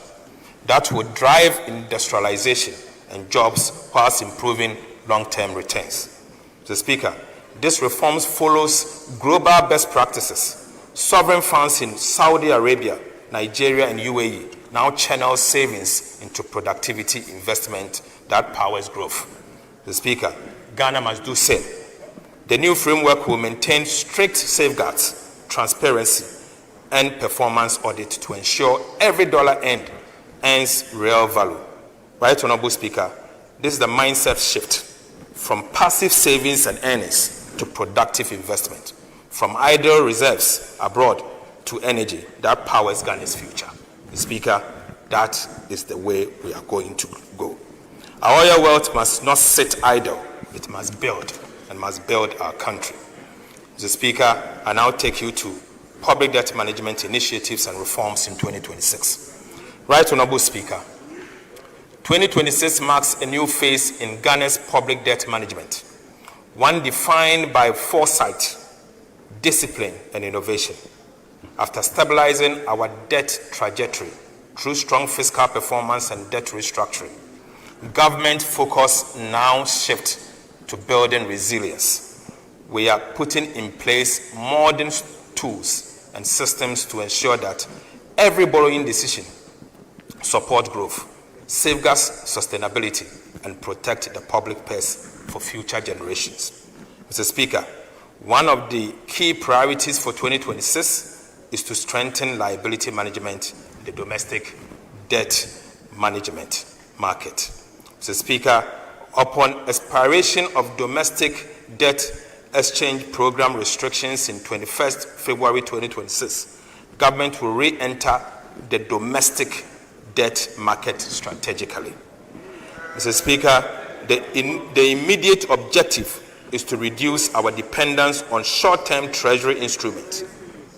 that will drive industrialization and jobs whilst improving long-term returns. Mr. Speaker, this reform follows global best practices. Sovereign funds in Saudi Arabia, Nigeria, and UAE now channel savings into productivity investment that powers growth. Mr. Speaker, Ghana must do same. The new framework will maintain strict safeguards, transparency, and performance audit to ensure every dollar earns real value. Right Honorable Speaker, this is the mindset shift from passive savings and earnings to productive investment, from idle reserves abroad to energy that powers Ghana's future. Mr. Speaker, that is the way we are going to go. Our oil wealth must not sit idle. It must build, and must build our country. Mr. Speaker, I now take you to public debt management initiatives and reforms in 2026. Right Honorable Speaker, 2026 marks a new phase in Ghana's public debt management, one defined by foresight, discipline, and innovation. After stabilizing our debt trajectory through strong fiscal performance and debt restructuring, government focus now shifts to building resilience. We are putting in place modern tools and systems to ensure that every borrowing decision supports growth, safeguards sustainability, and protect the public purse for future generations. Mr. Speaker, one of the key priorities for 2026 is to strengthen liability management in the domestic debt management market. Mr. Speaker, upon expiration of domestic debt exchange program restrictions in 21st February 2026, government will re-enter the domestic debt market strategically. Mr. Speaker, the immediate objective is to reduce our dependence on short-term treasury instruments,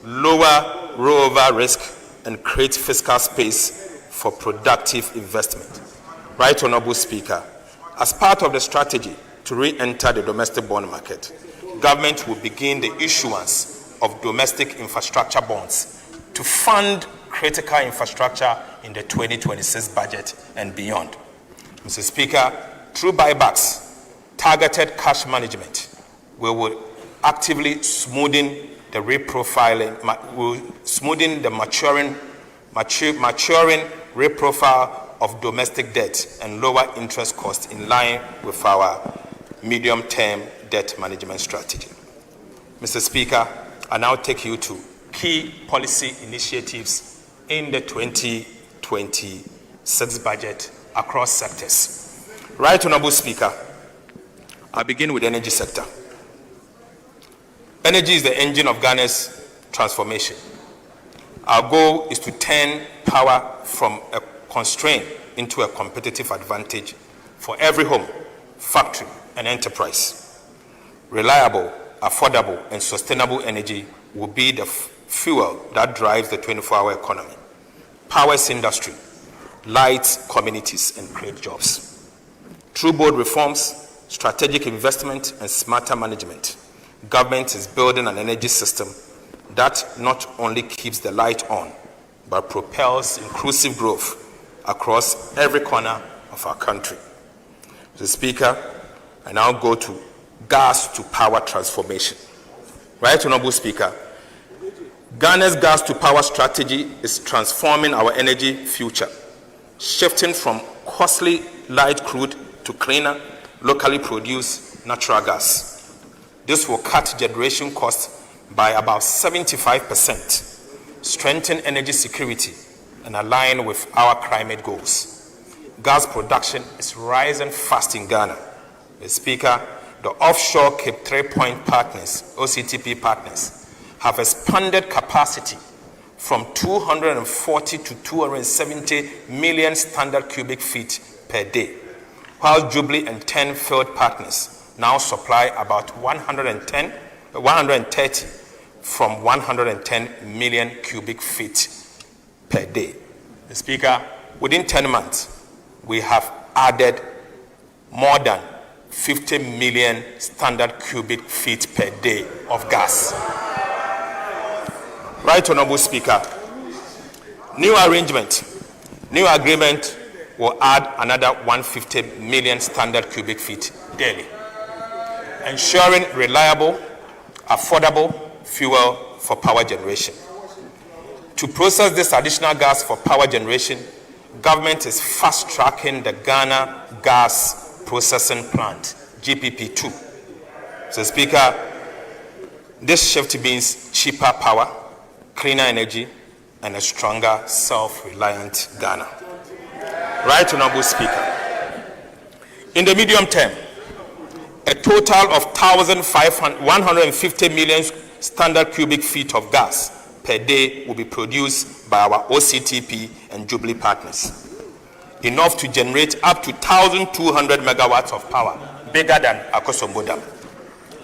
lower rollover risk, and create fiscal space for productive investment. Right Honorable Speaker, as part of the strategy to re-enter the domestic bond market, government will begin the issuance of domestic infrastructure bonds to fund critical infrastructure in the 2026 budget and beyond. Mr. Speaker, through buybacks, targeted cash management, we will actively smoothing the maturing reprofile of domestic debt and lower interest costs in line with our medium-term debt management strategy. Mr. Speaker, I now take you to key policy initiatives in the 2026 budget across sectors. Right Honorable Speaker, I'll begin with the energy sector. Energy is the engine of Ghana's transformation. Our goal is to turn power from a constraint into a competitive advantage for every home, factory, and enterprise. Reliable, affordable, and sustainable energy will be the fuel that drives the 24-hour economy, powers industry, lights communities, and creates jobs. Through bold reforms, strategic investment, and smarter management, government is building an energy system that not only keeps the light on, but propels inclusive growth across every corner of our country. Mr. Speaker, I now go to gas to power transformation. Right Honorable Speaker, Ghana's gas to power strategy is transforming our energy future, shifting from costly light crude to cleaner, locally produced natural gas. This will cut generation costs by about 75%, strengthen energy security, and align with our climate goals. Gas production is rising fast in Ghana. Mr. Speaker, the offshore Cape 3-Point partners, OCTP partners, have expanded capacity from 240 to 270 million standard cubic feet per day, while Jubilee and 10 field partners now supply about 130 from 110 million cubic feet per day. Mr. Speaker, within 10 months, we have added more than 50 million standard cubic feet per day of gas. Right Honorable Speaker, new agreement will add another 150 million standard cubic feet daily, ensuring reliable, affordable fuel for power generation. To process this additional gas for power generation, government is fast-tracking the Ghana Gas Processing Plant, GPP2. So, Speaker, this shift means cheaper power, cleaner energy, and a stronger, self-reliant Ghana. Right Honorable Speaker, in the medium term, a total of 150 million standard cubic feet of gas per day will be produced by our OCTP and Jubilee partners, enough to generate up to 1,200 megawatts of power, bigger than Akosombo Dam.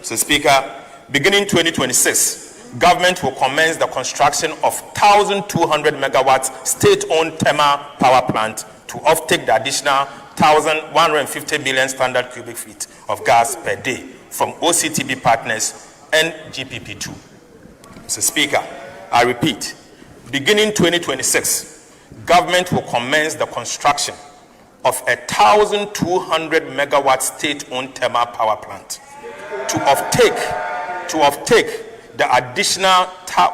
So, Speaker, beginning 2026, government will commence the construction of 1,200 megawatts state-owned thermal power plant to offtake the additional 1,150 million standard cubic feet of gas per day from OCTP partners and GPP2. Mr. Speaker, I repeat, beginning 2026, government will commence the construction of a 1,200 megawatt state-owned thermal power plant to offtake the additional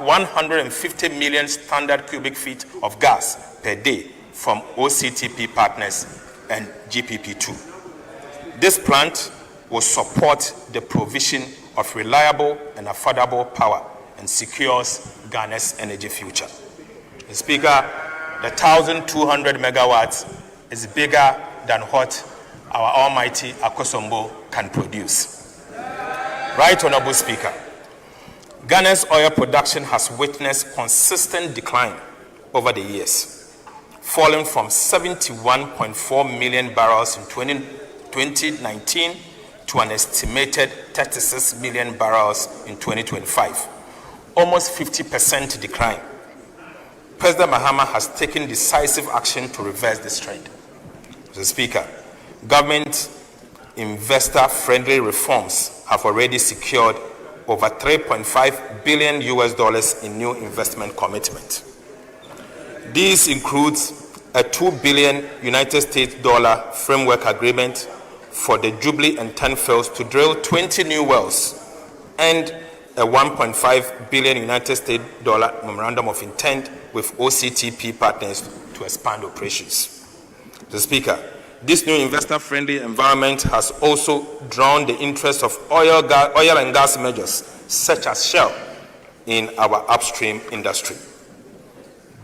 150 million standard cubic feet of gas per day from OCTP partners and GPP2. This plant will support the provision of reliable and affordable power and secures Ghana's energy future. Mr. Speaker, the 1,200 megawatts is bigger than what our almighty Akosombo can produce. Right Honorable Speaker, Ghana's oil production has witnessed consistent decline over the years, falling from 71.4 million barrels in 2019 to an estimated 36 million barrels in 2025, almost 50% decline. President Mahama has taken decisive action to reverse this trend. Mr. Speaker, government investor-friendly reforms have already secured over $3.5 billion in new investment commitment. These includes a $2 billion United States framework agreement for the Jubilee and 10 fields to drill 20 new wells and a $1.5 billion United States memorandum of intent with OCTP partners to expand operations. Mr. Speaker, this new investor-friendly environment has also drawn the interest of oil and gas majors such as Shell in our upstream industry.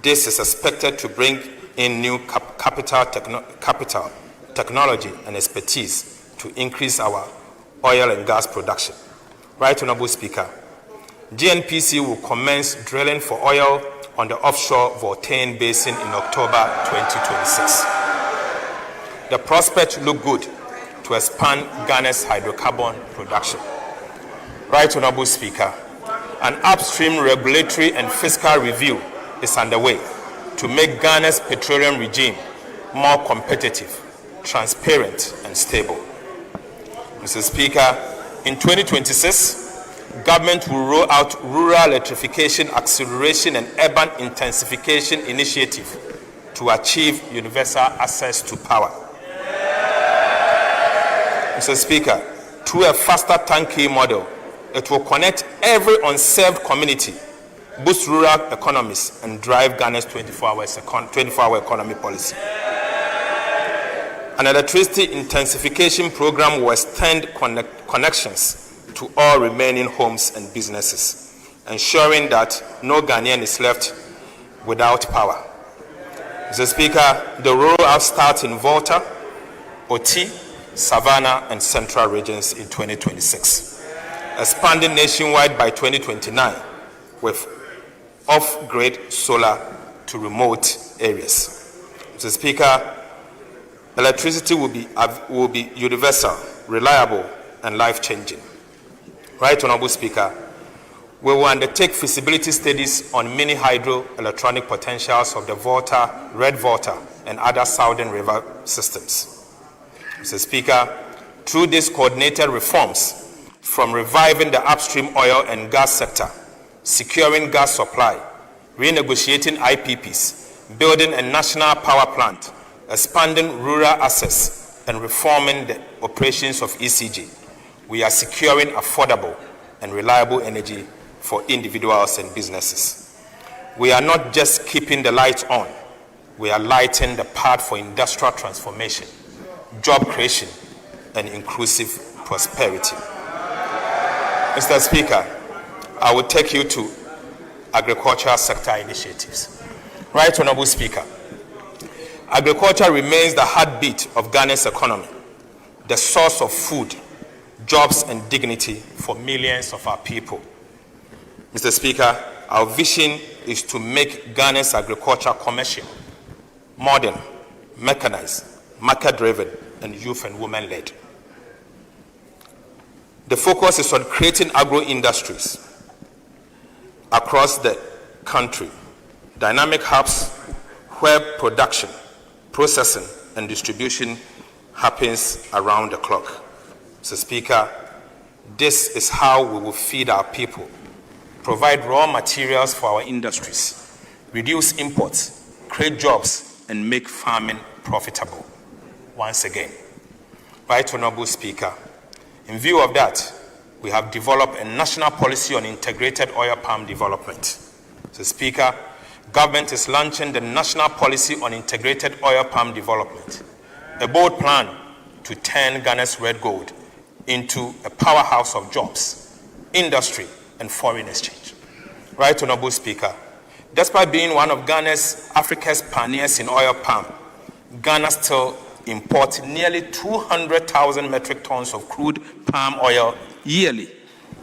This is expected to bring in new capital technology and expertise to increase our oil and gas production. Right Honorable Speaker, GNPC will commence drilling for oil on the offshore Voltaire Basin in October 2026. The prospects look good to expand Ghana's hydrocarbon production. Right Honorable Speaker, an upstream regulatory and fiscal review is underway to make Ghana's petroleum regime more competitive, transparent, and stable. Mr. Speaker, in 2026, government will roll out Rural Electrification Acceleration and Urban Intensification Initiative to achieve universal access to power. Mr. Speaker, through a faster turnkey model, it will connect every unserved community, boost rural economies, and drive Ghana's 24-hour economy policy. An electricity intensification program will extend connections to all remaining homes and businesses, ensuring that no Ghanaian is left without power. Mr. Speaker, the rollout starts in Volta, Oti, Savannah, and Central regions in 2026, expanding nationwide by 2029 with off-grid solar to remote areas. Mr. Speaker, electricity will be universal, reliable, and life-changing. Right Honorable Speaker, we will undertake feasibility studies on mini hydroelectronic potentials of the Volta, Red Volta, and other southern river systems. Mr. Speaker, through these coordinated reforms, from reviving the upstream oil and gas sector, securing gas supply, renegotiating IPPs, building a national power plant, expanding rural access, and reforming the operations of ECG, we are securing affordable and reliable energy for individuals and businesses. We are not just keeping the lights on, we are lighting the path for industrial transformation, job creation, and inclusive prosperity. Mr. Speaker, I will take you to agricultural sector initiatives. Right Honorable Speaker, agriculture remains the heartbeat of Ghana's economy, the source of food, jobs, and dignity for millions of our people. Mr. Speaker, our vision is to make Ghana's agriculture commercial, modern, mechanized, market-driven, and youth and women-led. The focus is on creating agro-industries across the country, dynamic hubs where production, processing, and distribution happens around the clock. Mr. Speaker, this is how we will feed our people, provide raw materials for our industries, reduce imports, create jobs, and make farming profitable. Once again, Right Honorable Speaker, in view of that, we have developed a national policy on integrated oil palm development. Mr. Speaker, government is launching the national policy on integrated oil palm development, a bold plan to turn Ghana's red gold into a powerhouse of jobs, industry, and foreign exchange. Right Honorable Speaker, despite being one of Africa's pioneers in oil palm, Ghana still imports nearly 200,000 metric tons of crude palm oil yearly,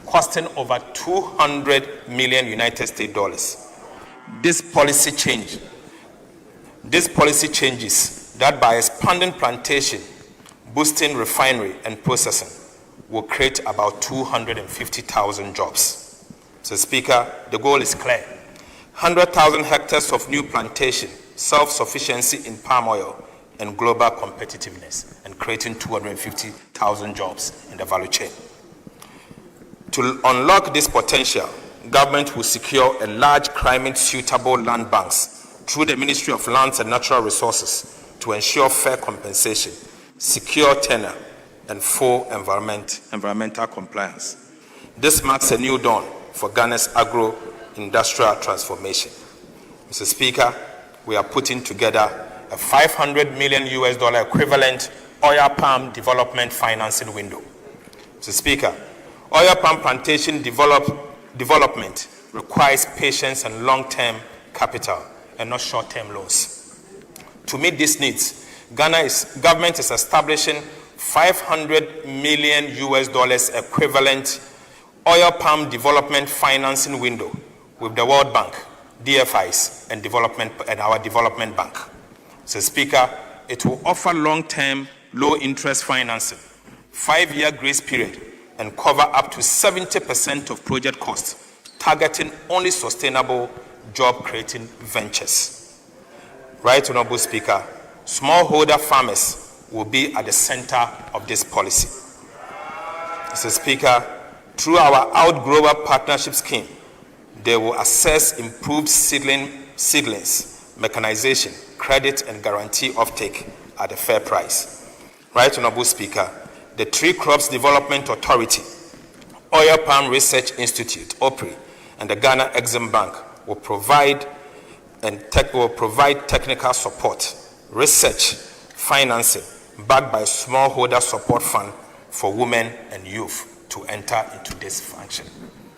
costing over $200 million United States dollars. This policy changes that by expanding plantation, boosting refinery and processing, will create about 250,000 jobs. So, Speaker, the goal is clear. 100,000 hectares of new plantation, self-sufficiency in palm oil, and global competitiveness, and creating 250,000 jobs in the value chain. To unlock this potential, government will secure a large climate-suitable land banks through the Ministry of Lands and Natural Resources to ensure fair compensation, secure tenure, and full environmental compliance. This marks a new dawn for Ghana's agro-industrial transformation. Mr. Speaker, we are putting together a $500 million equivalent oil palm development financing window. Mr. Speaker, oil palm plantation development requires patience and long-term capital and not short-term loans. To meet these needs, government is establishing $500 million equivalent oil palm development financing window with the World Bank, DFIs, and our development bank. So, Speaker, it will offer long-term, low-interest financing, 5-year grace period, and cover up to 70% of project costs, targeting only sustainable, job-creating ventures. Right, Honorable Speaker, smallholder farmers will be at the center of this policy. Mr. Speaker, through our Outgrower Partnership Scheme, they will access improved seedlings, mechanization, credit, and guarantee offtake at a fair price. Right, Honorable Speaker, the Tree Crops Development Authority, Oil Palm Research Institute, OPRI, and the Ghana Exim Bank will provide technical support, research, financing, backed by smallholder support fund for women and youth to enter into this function.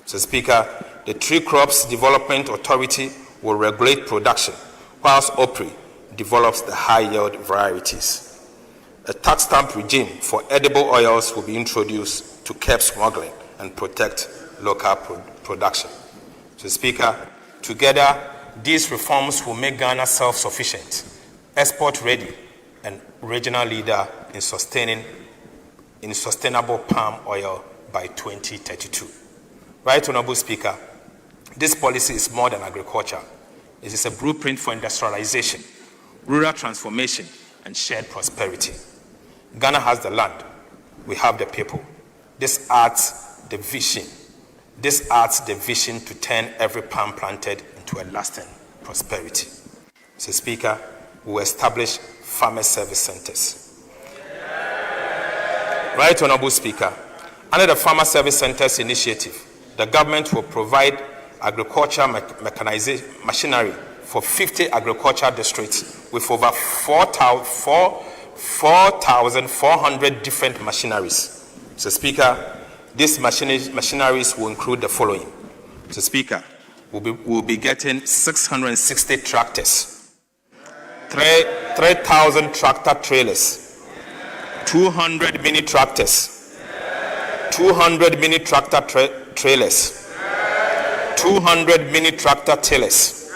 So, Speaker, the Tree Crops Development Authority will regulate production, whilst OPRI develops the high-yield varieties. A tax stamp regime for edible oils will be introduced to curb smuggling and protect local production. So, Speaker, together, these reforms will make Ghana self-sufficient, export-ready, and regional leader in sustainable palm oil by 2032. Right, Honorable Speaker, this policy is more than agriculture. It is a blueprint for industrialization, rural transformation, and shared prosperity. Ghana has the land. We have the people. This adds the vision. This adds the vision to turn every palm planted into a lasting prosperity. So, Speaker, we will establish farmer service centers. Right, Honorable Speaker, under the Farmer Service Centers initiative, the government will provide agriculture mechanization machinery for 50 agricultural districts with over 4,400 different machineries. So, Speaker, these machineries will include the following. So, Speaker, we'll be getting 660 tractors, 3,000 tractor trailers, 200 mini tractors, 200 mini tractor trailers, 200 mini tractor tillers,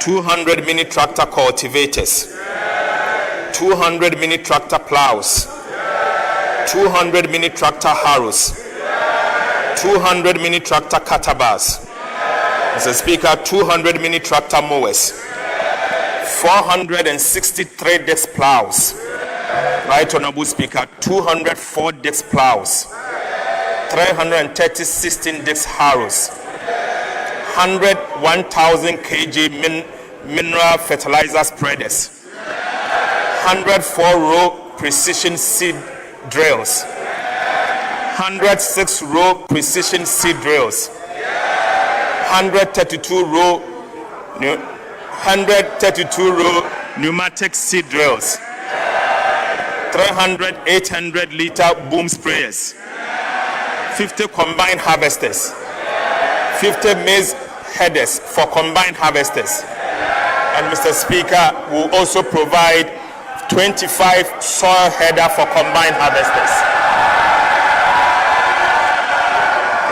200 mini tractor cultivators, 200 mini tractor plows, 200 mini tractor harrows, 200 mini tractor catabars, Mr. Speaker, 200 mini tractor mowers, 463 disc plows. Right, Honorable Speaker, 204 disc plows, 330 16 disc harrows, 1,000 kg mineral fertilizer spreaders, 104 row precision seed drills, 106 row precision seed drills, 132 row pneumatic seed drills, 300 800-liter boom sprayers, 50 combined harvesters, 50 maize headers for combined harvesters, and Mr. Speaker, will also provide 25 soil header for combined harvesters.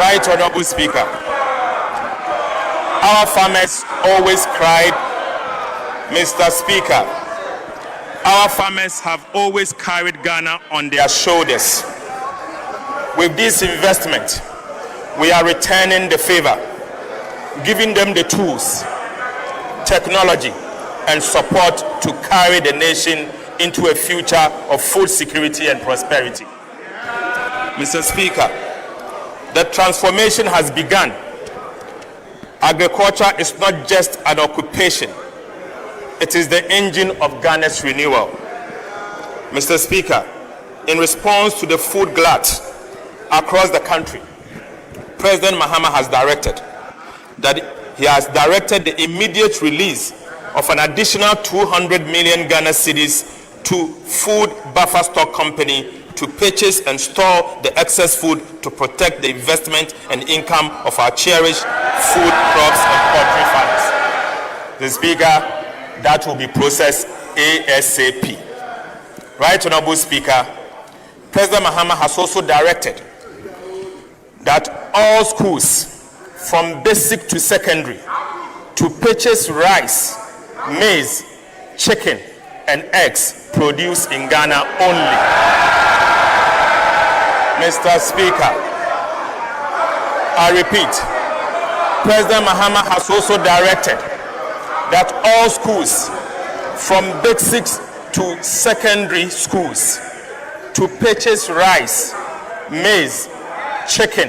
Right, Honorable Speaker, our farmers always cried, Mr. Speaker, our farmers have always carried Ghana on their shoulders. With this investment, we are returning the favor, giving them the tools, technology, and support to carry the nation into a future of food security and prosperity. Mr. Speaker, the transformation has begun. Agriculture is not just an occupation. It is the engine of Ghana's renewal. Mr. Speaker, in response to the food glut across the country, President Mahama has directed the immediate release of an additional 200 million Ghana cedis to Food Buffer Stock Company to purchase and store the excess food to protect the investment and income of our cherished food, crops, and poultry farmers. The Speaker, that will be processed ASAP. Right Honorable Speaker, President Mahama has also directed that all schools from basic to secondary to purchase rice, maize, chicken, and eggs produced in Ghana only. Mr. Speaker, I repeat, President Mahama has also directed that all schools from basic to secondary schools to purchase rice, maize, chicken,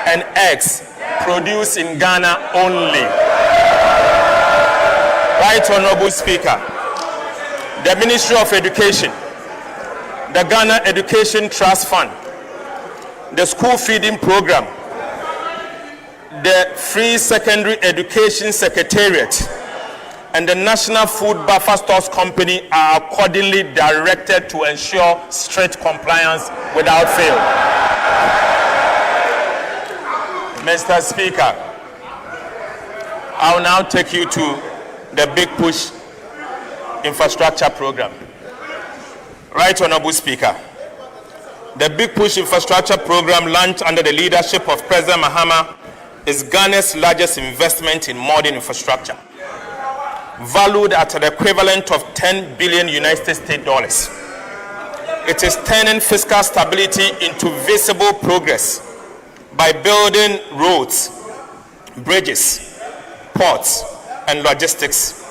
and eggs produced in Ghana only. Right Honorable Speaker, the Ministry of Education, the Ghana Education Trust Fund, the School Feeding Program, the Free Secondary Education Secretariat, and the National Food Buffer Stores Company are accordingly directed to ensure strict compliance without fail. Mr. Speaker, I will now take you to the Big Push Infrastructure Program. Right Honorable Speaker, the Big Push Infrastructure Program, launched under the leadership of President Mahama, is Ghana's largest investment in modern infrastructure, valued at the equivalent of 10 billion United States dollars. It is turning fiscal stability into visible progress by building roads, bridges, ports, and logistics.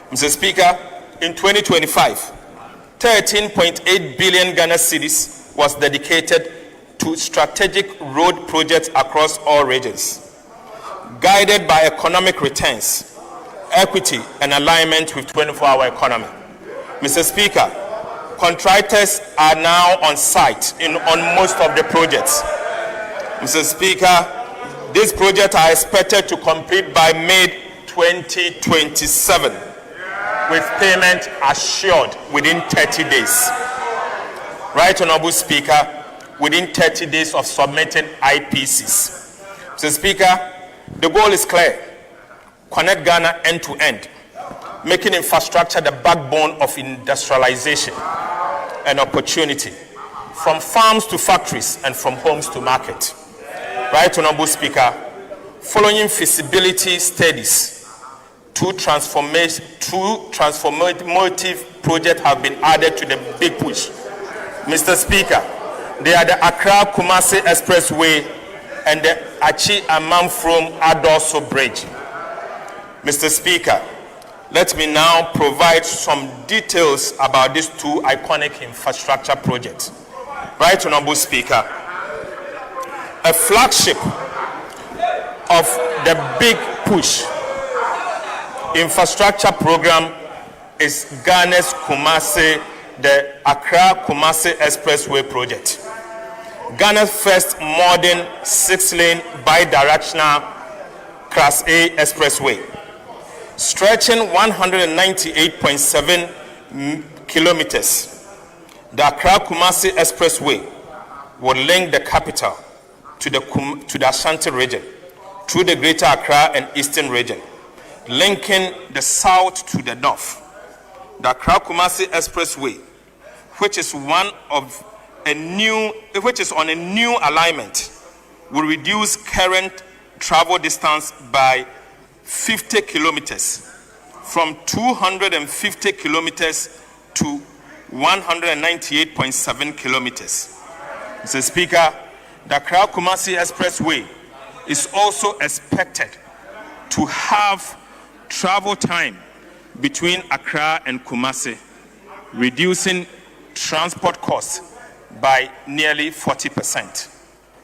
Mr. Speaker, in 2025, 13.8 billion Ghana cedis was dedicated to strategic road projects across all regions, guided by economic returns, equity, and alignment with 24-hour economy. Mr. Speaker, contractors are now on site on most of the projects. Mr. Speaker, these projects are expected to complete by May 2027, with payment assured within 30 days. Right Honorable Speaker, within 30 days of submitting IPCs. Mr. Speaker, the goal is clear: connect Ghana end to end, making infrastructure the backbone of industrialization and opportunity, from farms to factories and from homes to market. Right Honorable Speaker, following feasibility studies, two transformative projects have been added to the Big Push. Mr. Speaker, they are the Accra-Kumasi Expressway and the Achi-Amamfrom-Adoso Bridge. Mr. Speaker, let me now provide some details about these two iconic infrastructure projects. Right Honorable Speaker, a flagship of the Big Push infrastructure program is Ghana's Kumasi, the Accra-Kumasi Expressway project. Ghana's first modern 6-lane bi-directional Class A expressway, stretching 198.7 kilometers. The Accra-Kumasi Expressway will link the capital to the Ashanti region through the Greater Accra and Eastern region, linking the south to the north. The Accra-Kumasi Expressway, which is on a new alignment, will reduce current travel distance by 50 kilometers, from 250 kilometers to 198.7 kilometers. Mr. Speaker, the Accra-Kumasi Expressway is also expected to have travel time between Accra and Kumasi, reducing transport costs by nearly 40%.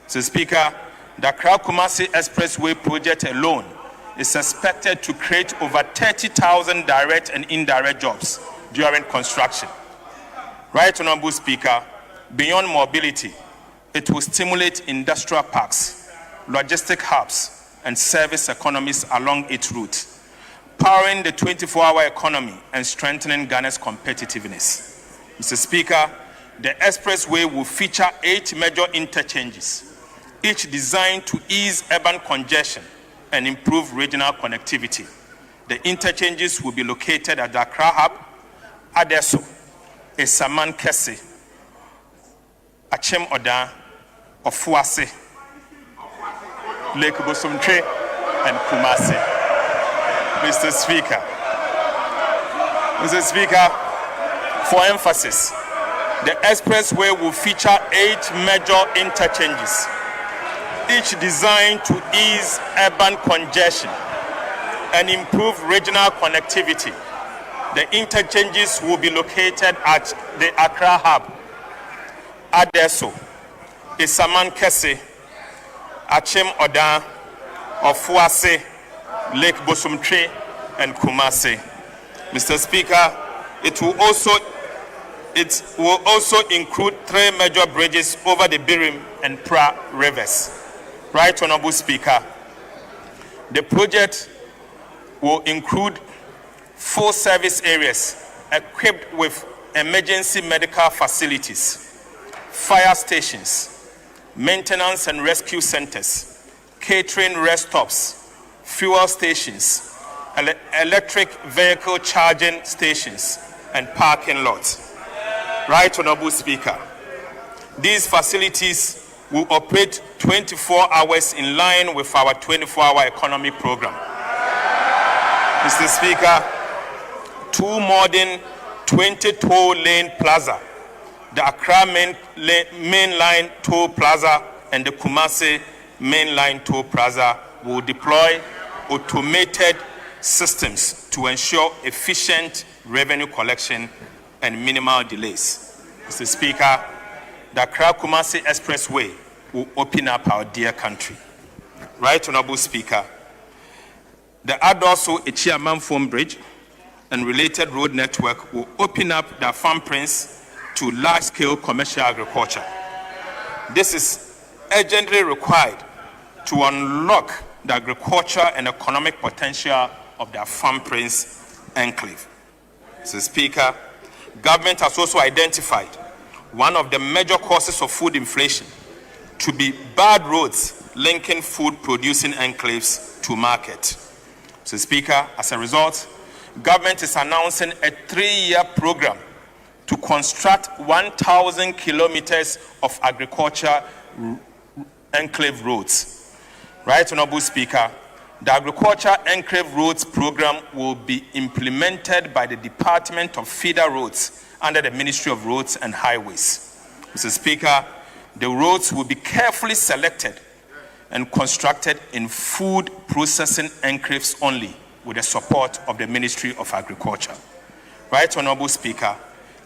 Mr. Speaker, the Accra-Kumasi Expressway project alone is expected to create over 30,000 direct and indirect jobs during construction. Right Honorable Speaker, beyond mobility, it will stimulate industrial parks, logistic hubs, and service economies along its route, powering the 24-hour economy and strengthening Ghana's competitiveness. Mr. Speaker, the expressway will feature 8 major interchanges, each designed to ease urban congestion and improve regional connectivity. The interchanges will be located at the Accra Hub, Adesso, Esaman Kese, Achem Oda, Ofuase, Lake Bosumtre, and Kumasi. Mr. Speaker, for emphasis, the expressway will feature 8 major interchanges, each designed to ease urban congestion and improve regional connectivity. The interchanges will be located at the Accra hub, Adeso, Esaman Kese, Achem Oda, Ofuase, Lake Bosumtre, and Kumasi. Mr. Speaker, it will also include 3 major bridges over the Birim and Pra rivers. Right Honorable Speaker, the project will include 4 service areas equipped with emergency medical facilities, fire stations, maintenance and rescue centers, catering rest stops, fuel stations, electric vehicle charging stations, and parking lots. Right Honorable Speaker, these facilities will operate 24 hours in line with our 24-hour economy program. Mr. Speaker, 2 modern 20-toll lane plaza, the Accra main line toll plaza and the Kumasi main line toll plaza will deploy automated systems to ensure efficient revenue collection and minimal delays. Mr. Speaker, the Accra-Kumasi Expressway will open up our dear country. Right Honorable Speaker, the Adoso Echiamanfom Bridge and related road network will open up the farm prince to large-scale commercial agriculture. This is urgently required to unlock the agriculture and economic potential of the farm prince enclave. Mr. Speaker, government has also identified one of the major causes of food inflation to be bad roads linking food-producing enclaves to market. Mr. Speaker, as a result, government is announcing a 3-year program to construct 1,000 kilometers of agriculture enclave roads. Right Honorable Speaker, the Agriculture Enclave Roads Program will be implemented by the Department of Feeder Roads under the Ministry of Roads and Highways. Mr. Speaker, the roads will be carefully selected and constructed in food processing enclaves only with the support of the Ministry of Agriculture. Right Honorable Speaker,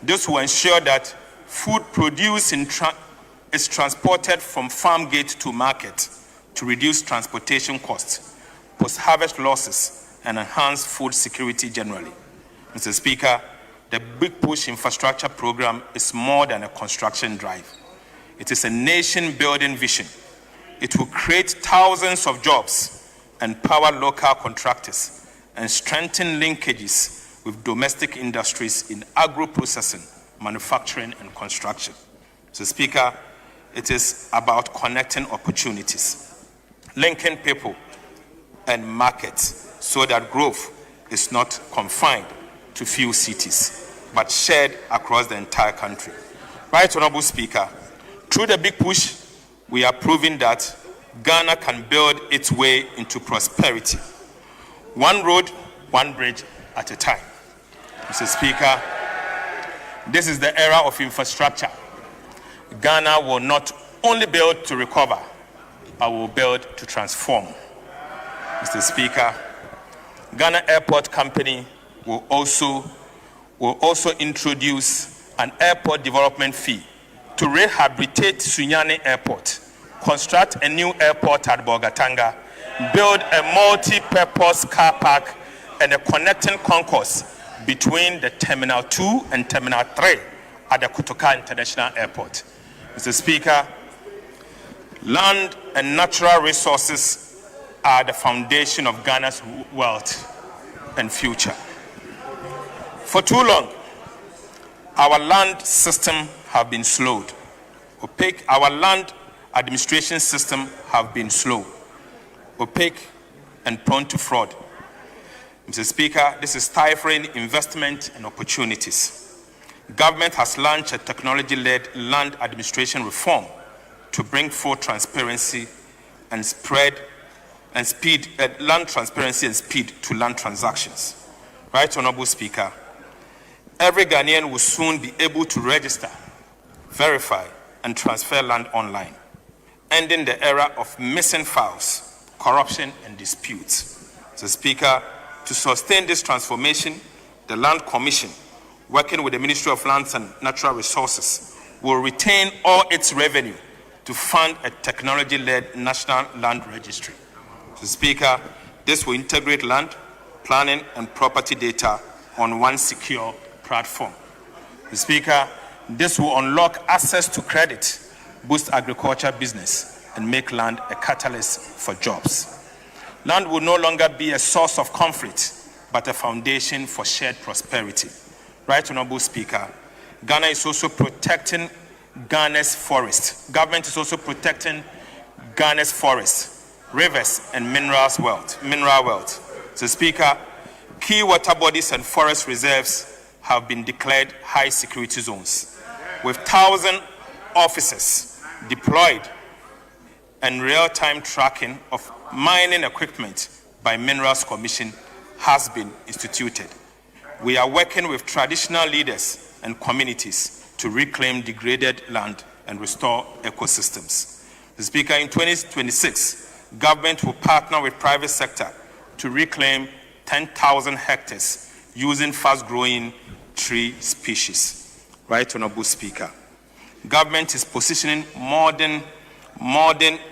this will ensure that food produced is transported from farm gate to market to reduce transportation costs, post-harvest losses, and enhance food security generally. Mr. Speaker, the Big Push Infrastructure Program is more than a construction drive. It is a nation-building vision. It will create thousands of jobs, empower local contractors, and strengthen linkages with domestic industries in agro-processing, manufacturing, and construction. Mr. Speaker, it is about connecting opportunities, linking people and markets so that growth is not confined to few cities, but shared across the entire country. Right Honorable Speaker, through the Big Push, we are proving that Ghana can build its way into prosperity. One road, one bridge at a time. Mr. Speaker, this is the era of infrastructure. Ghana will not only build to recover, but will build to transform. Mr. Speaker, Ghana Airport Company will also introduce an airport development fee to rehabilitate Sunyani Airport, construct a new airport at Bogatanga, build a multi-purpose car park and a connecting concourse between the Terminal 2 and Terminal 3 at the Kotoka International Airport. Mr. Speaker, land and natural resources are the foundation of Ghana's wealth and future. For too long, our land system have been slowed. Opaque, our land administration system have been slow, opaque, and prone to fraud. Mr. Speaker, this is stifling investment and opportunities. Government has launched a technology-led land administration reform to bring forth transparency and speed to land transactions. Right Honorable Speaker, every Ghanaian will soon be able to register, verify, and transfer land online, ending the era of missing files, corruption, and disputes. So, Speaker, to sustain this transformation, the Land Commission, working with the Ministry of Lands and Natural Resources, will retain all its revenue to fund a technology-led national land registry. So, Speaker, this will integrate land, planning, and property data on one secure platform. So, Speaker, this will unlock access to credit, boost agriculture business, and make land a catalyst for jobs. Land will no longer be a source of conflict, but a foundation for shared prosperity. Right Honorable Speaker, Ghana is also protecting Ghana's forests. Government is also protecting Ghana's forests, rivers, and mineral wealth. So, Speaker, key water bodies and forest reserves have been declared high security zones, with 1,000 officers deployed and real-time tracking of mining equipment by Minerals Commission has been instituted. We are working with traditional leaders and communities to reclaim degraded land and restore ecosystems. The Speaker, in 2026, government will partner with private sector to reclaim 10,000 hectares using fast-growing tree species. Right Honorable Speaker, government is positioning modern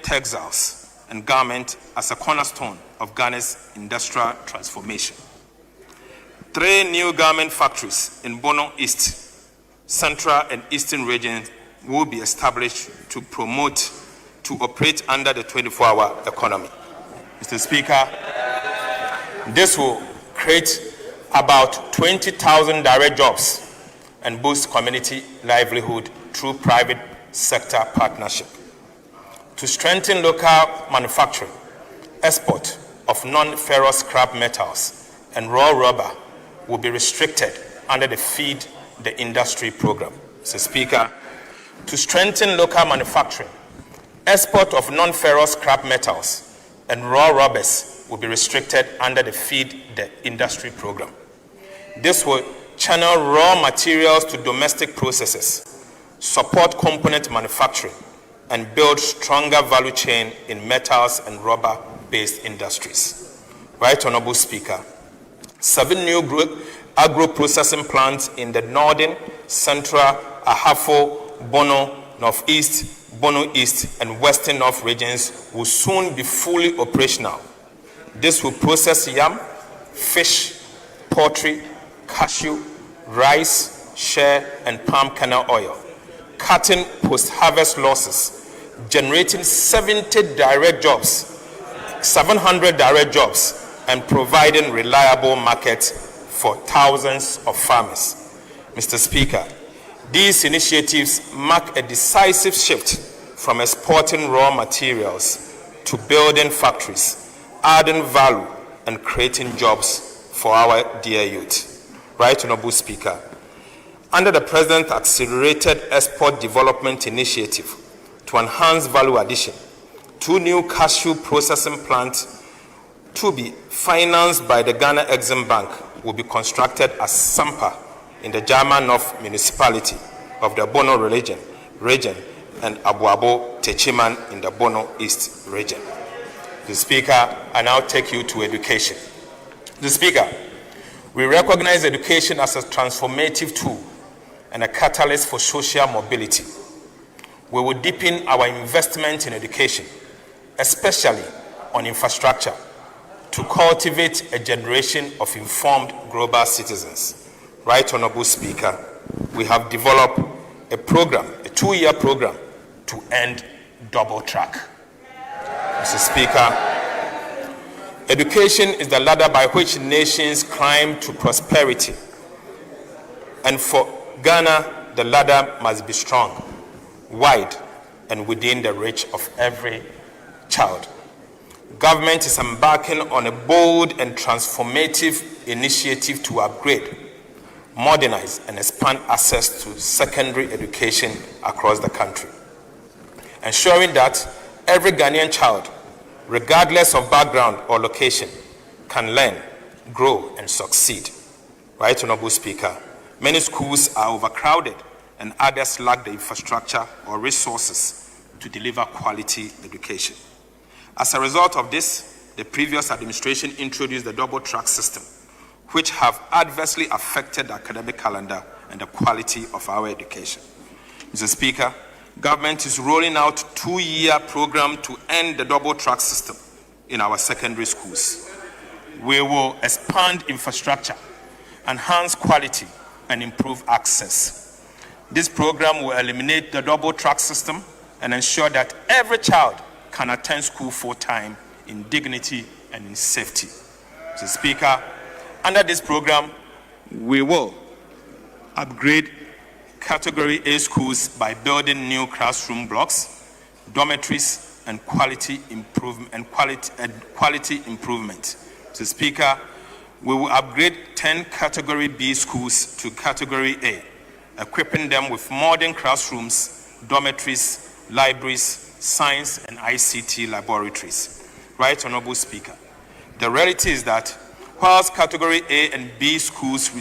textiles and garment as a cornerstone of Ghana's industrial transformation. 3 new garment factories in Bono East, Central and Eastern regions will be established to operate under the 24-hour economy. Mr. Speaker, this will create about 20,000 direct jobs and boost community livelihood through private sector partnership. To strengthen local manufacturing, export of non-ferrous scrap metals and raw rubber will be restricted under the Feed the Industry program. Mr. Speaker, to strengthen local manufacturing, export of non-ferrous scrap metals and raw rubbers will be restricted under the Feed the Industry program. This will channel raw materials to domestic processes, support component manufacturing, and build stronger value chain in metals and rubber-based industries. Right Honorable Speaker, 7 new agro-processing plants in the Northern, Central, Ahafo, Bono, Northeast, Bono East, and Western North regions will soon be fully operational. This will process yam, fish, poultry, cashew, rice, shea, and palm kernel oil, cutting post-harvest losses, generating 700 direct jobs, and providing reliable markets for thousands of farmers. Mr. Speaker, these initiatives mark a decisive shift from exporting raw materials to building factories, adding value and creating jobs for our dear youth. Right Honorable Speaker, under the President's Accelerated Export Development Initiative to enhance value addition, 2 new cashew processing plants to be financed by the Ghana Exim Bank will be constructed at Sampa in the Jama North municipality of the Bono region and Abuabo Techiman in the Bono East region. The Speaker, I now take you to education. The Speaker, we recognize education as a transformative tool and a catalyst for social mobility. We will deepen our investment in education, especially on infrastructure, to cultivate a generation of informed global citizens. Right Honorable Speaker, we have developed a program, a 2-year program, to end double track. Mr. Speaker, education is the ladder by which nations climb to prosperity. And for Ghana, the ladder must be strong, wide, and within the reach of every child. Government is embarking on a bold and transformative initiative to upgrade, modernize, and expand access to secondary education across the country, ensuring that every Ghanaian child, regardless of background or location, can learn, grow, and succeed. Right, Honorable Speaker, many schools are overcrowded and others lack the infrastructure or resources to deliver quality education. As a result of this, the previous administration introduced the double-track system, which have adversely affected the academic calendar and the quality of our education. Mr. Speaker, government is rolling out a 2-year program to end the double-track system in our secondary schools. We will expand infrastructure, enhance quality, and improve access. This program will eliminate the double-track system and ensure that every child can attend school full-time in dignity and in safety. Mr. Speaker, under this program, we will upgrade Category A schools by building new classroom blocks, dormitories, and quality improvement. Mr. Speaker, we will upgrade 10 Category B schools to Category A, equipping them with modern classrooms, dormitories, libraries, science, and ICT laboratories. Right, Honorable Speaker, the reality is that whilst Category A and B schools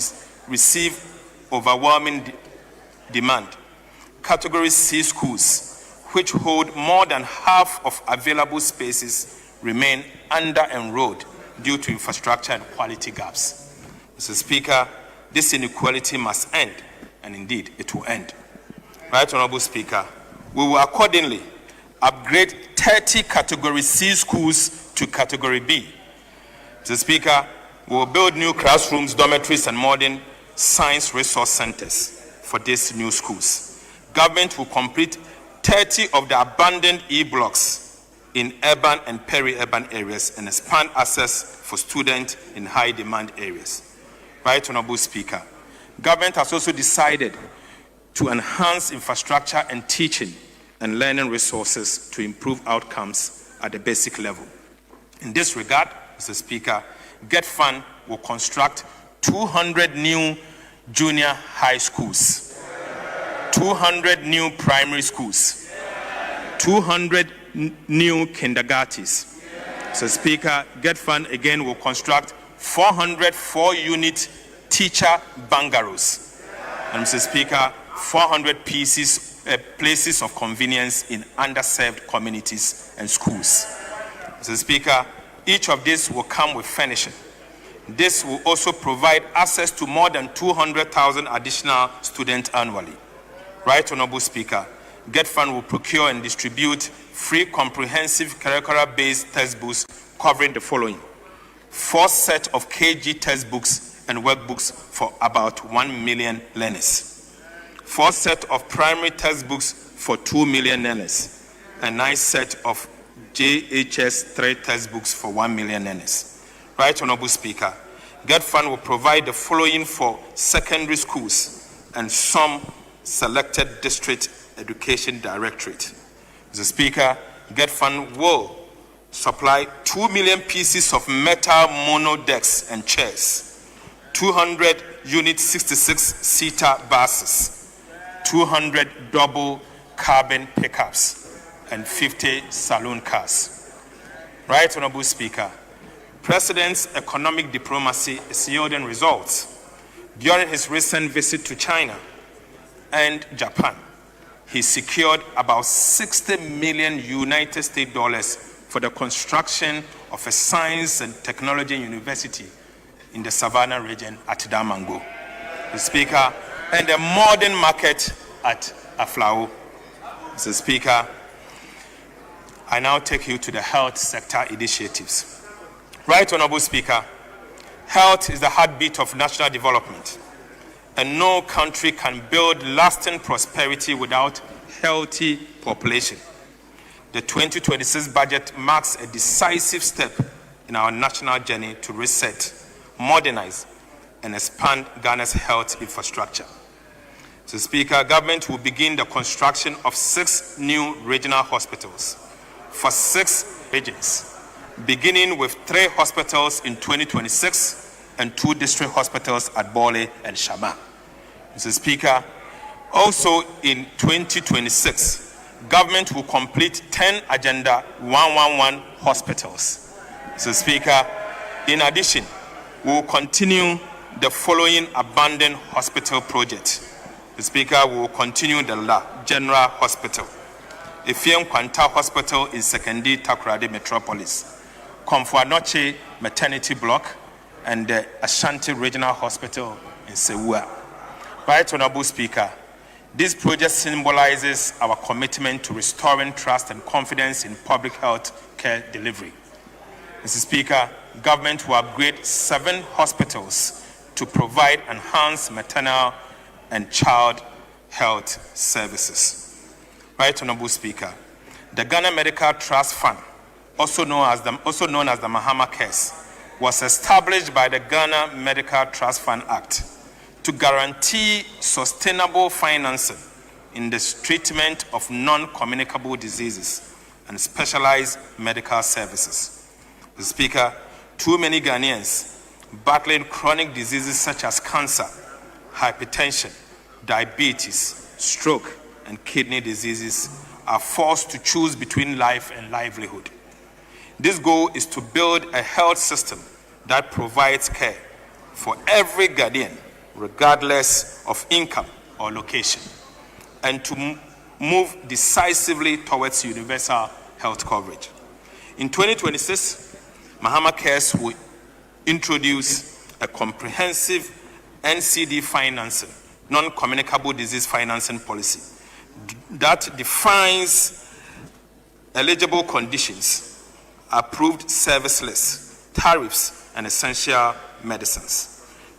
receive overwhelming demand, Category C schools, which hold more than half of available spaces, remain under-enrolled due to infrastructure and quality gaps. Mr. Speaker, this inequality must end, and indeed it will end. Right, Honorable Speaker, we will accordingly upgrade 30 Category C schools to Category B. Mr. Speaker, we will build new classrooms, dormitories, and modern science resource centers for these new schools. Government will complete 30 of the abandoned E-blocks in urban and peri-urban areas and expand access for students in high-demand areas. Right, Honorable Speaker, government has also decided to enhance infrastructure and teaching and learning resources to improve outcomes at the basic level. In this regard, Mr. Speaker, GET Fund will construct 200 new junior high schools, 200 new primary schools, 200 new kindergartens. Mr. Speaker, GET Fund again will construct 400 4-unit teacher bungalows, and Mr. Speaker, 400 places of convenience in underserved communities and schools. Mr. Speaker, each of these will come with furnishing. This will also provide access to more than 200,000 additional students annually. Right, Honorable Speaker, GET Fund will procure and distribute free comprehensive curricular-based textbooks covering the following: 4 sets of KG textbooks and workbooks for about 1 million learners, 4 sets of primary textbooks for 2 million learners, and 9 sets of JHS 3 textbooks for 1 million learners. Right, Honorable Speaker, GET Fund will provide the following for secondary schools and some selected district education directorate. Mr. Speaker, GET Fund will supply 2 million pieces of metal mono decks and chairs, 200 unit 66-seater buses, 200 double cabin pickups, and 50 saloon cars. Right, Honorable Speaker, President's economic diplomacy is yielding results. During his recent visit to China and Japan, he secured about 60 million United States dollars for the construction of a science and technology university in the Savannah region at Damango, Mr. Speaker, and a modern market at Aflao. Mr. Speaker, I now take you to the health sector initiatives. Right, Honorable Speaker, health is the heartbeat of national development, and no country can build lasting prosperity without healthy population. The 2026 budget marks a decisive step in our national journey to reset, modernize, and expand Ghana's health infrastructure. Mr. Speaker, government will begin the construction of 6 new regional hospitals for 6 regions, beginning with 3 hospitals in 2026 and 2 district hospitals at Bole and Shama. Mr. Speaker, also in 2026, government will complete 10 Agenda 111 hospitals. Mr. Speaker, in addition, we will continue the following abandoned hospital project. The Speaker will continue the La General Hospital, Efiem Kwanta Hospital in Sekondi Takoradi Metropolis, Komfo-Anokye Maternity Block, and the Ashanti Regional Hospital in Sewua. Right Honorable Speaker, this project symbolizes our commitment to restoring trust and confidence in public health care delivery. Mr. Speaker, government will upgrade 7 hospitals to provide enhanced maternal and child health services. Right Honorable Speaker, the Ghana Medical Trust Fund, also known as the Mahama Cares, was established by the Ghana Medical Trust Fund Act to guarantee sustainable financing in the treatment of non-communicable diseases and specialized medical services. Mr. Speaker, too many Ghanaians battling chronic diseases such as cancer, hypertension, diabetes, stroke, and kidney diseases are forced to choose between life and livelihood. This goal is to build a health system that provides care for every Ghanaian, regardless of income or location, and to move decisively towards universal health coverage. In 2026, Mahama Cares will introduce a comprehensive NCD financing, non-communicable disease financing policy that defines eligible conditions, approved service lists, tariffs, and essential medicines.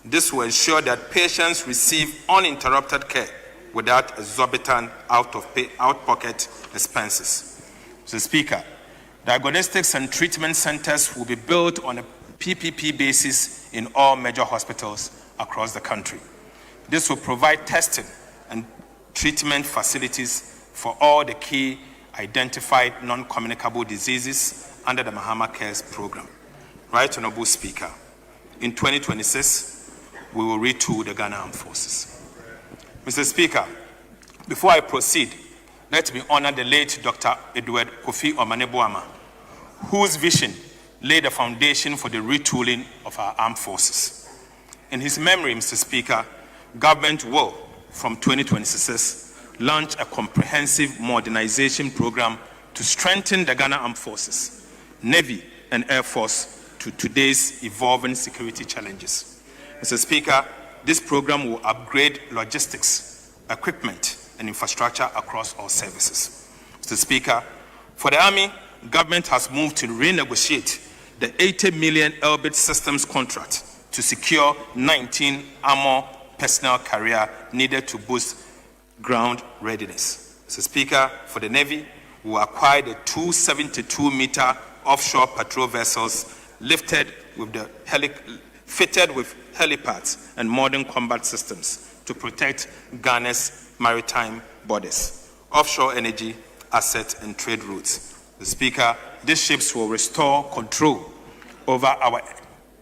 This will ensure that patients receive uninterrupted care without exorbitant out-pocket expenses. Mr. Speaker, diagnostics and treatment centers will be built on a PPP basis in all major hospitals across the country. This will provide testing and treatment facilities for all the key identified non-communicable diseases under the Mahama Cares program. Right Honorable Speaker, in 2026, we will retool the Ghana Armed Forces. Mr. Speaker, before I proceed, let me honor the late Dr. Edward Kofi Omaneboama, whose vision laid the foundation for the retooling of our armed forces. In his memory, Mr. Speaker, government will, from 2026, launch a comprehensive modernization program to strengthen the Ghana Armed Forces, Navy, and Air Force to today's evolving security challenges. Mr. Speaker, this program will upgrade logistics, equipment, and infrastructure across all services. Mr. Speaker, for the Army, government has moved to renegotiate the 80 million Elbit Systems contract to secure 19 armor personnel carrier needed to boost ground readiness. Mr. Speaker, for the Navy, we will acquire the 272-meter offshore patrol vessels fitted with helipads and modern combat systems to protect Ghana's maritime borders, offshore energy, assets, and trade routes. Mr. Speaker, these ships will restore control over our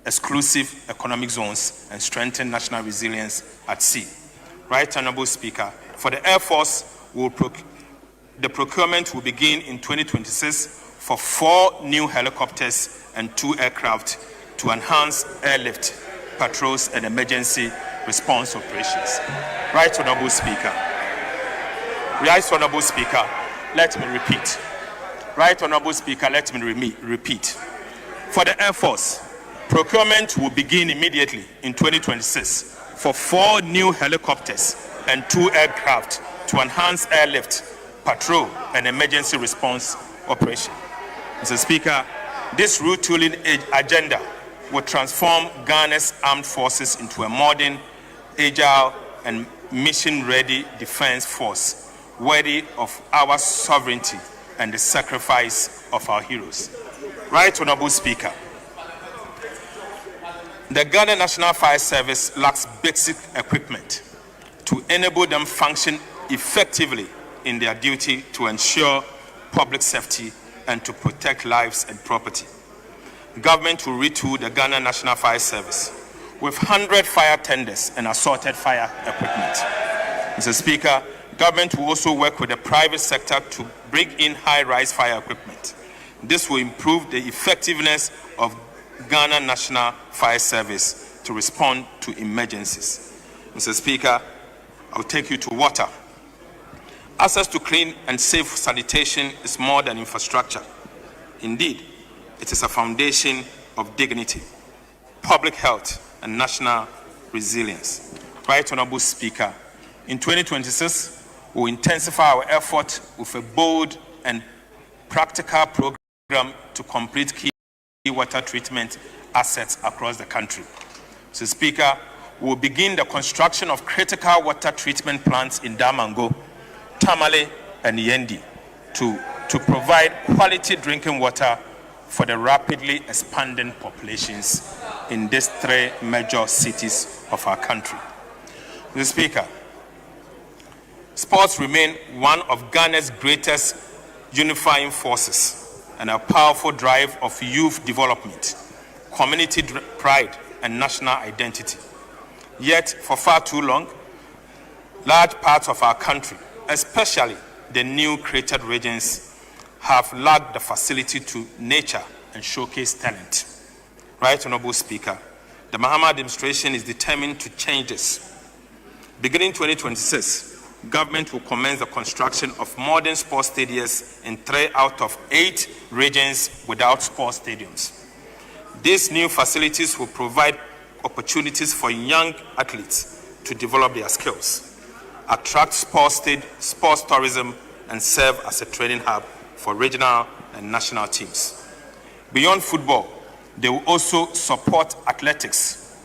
exclusive economic zones and strengthen national resilience at sea. Right Honorable Speaker, for the Air Force, the procurement will begin in 2026 for 4 new helicopters and 2 aircraft to enhance airlift, patrols, and emergency response operations. Right Honorable Speaker. Right Honorable Speaker, let me repeat. Right Honorable Speaker, let me repeat. For the Air Force, procurement will begin immediately in 2026 for 4 new helicopters and 2 aircraft to enhance airlift, patrol, and emergency response operation. Mr. Speaker, this retooling agenda will transform Ghana's armed forces into a modern, agile, and mission-ready defense force worthy of our sovereignty and the sacrifice of our heroes. Right Honorable Speaker, the Ghana National Fire Service lacks basic equipment to enable them function effectively in their duty to ensure public safety and to protect lives and property. Government will retool the Ghana National Fire Service with 100 fire tenders and assorted fire equipment. Mr. Speaker, government will also work with the private sector to bring in high-rise fire equipment. This will improve the effectiveness of Ghana National Fire Service to respond to emergencies. Mr. Speaker, I'll take you to water. Access to clean and safe sanitation is more than infrastructure. Indeed, it is a foundation of dignity, public health, and national resilience. Right Honorable Speaker, in 2026, we will intensify our effort with a bold and practical program to complete key water treatment assets across the country. Mr. Speaker, we will begin the construction of critical water treatment plants in Damango, Tamale, and Yendi to provide quality drinking water for the rapidly expanding populations in these three major cities of our country. Mr. Speaker, sports remain one of Ghana's greatest unifying forces and a powerful drive of youth development, community pride, and national identity. Yet, for far too long, large parts of our country, especially the new created regions, have lacked the facility to nurture and showcase talent. Right Honorable Speaker, the Mahama administration is determined to change this. Beginning 2026, government will commence the construction of modern sports stadiums in 3 out of 8 regions without sports stadiums. These new facilities will provide opportunities for young athletes to develop their skills, attract sports tourism, and serve as a training hub for regional and national teams. Beyond football, they will also support athletics,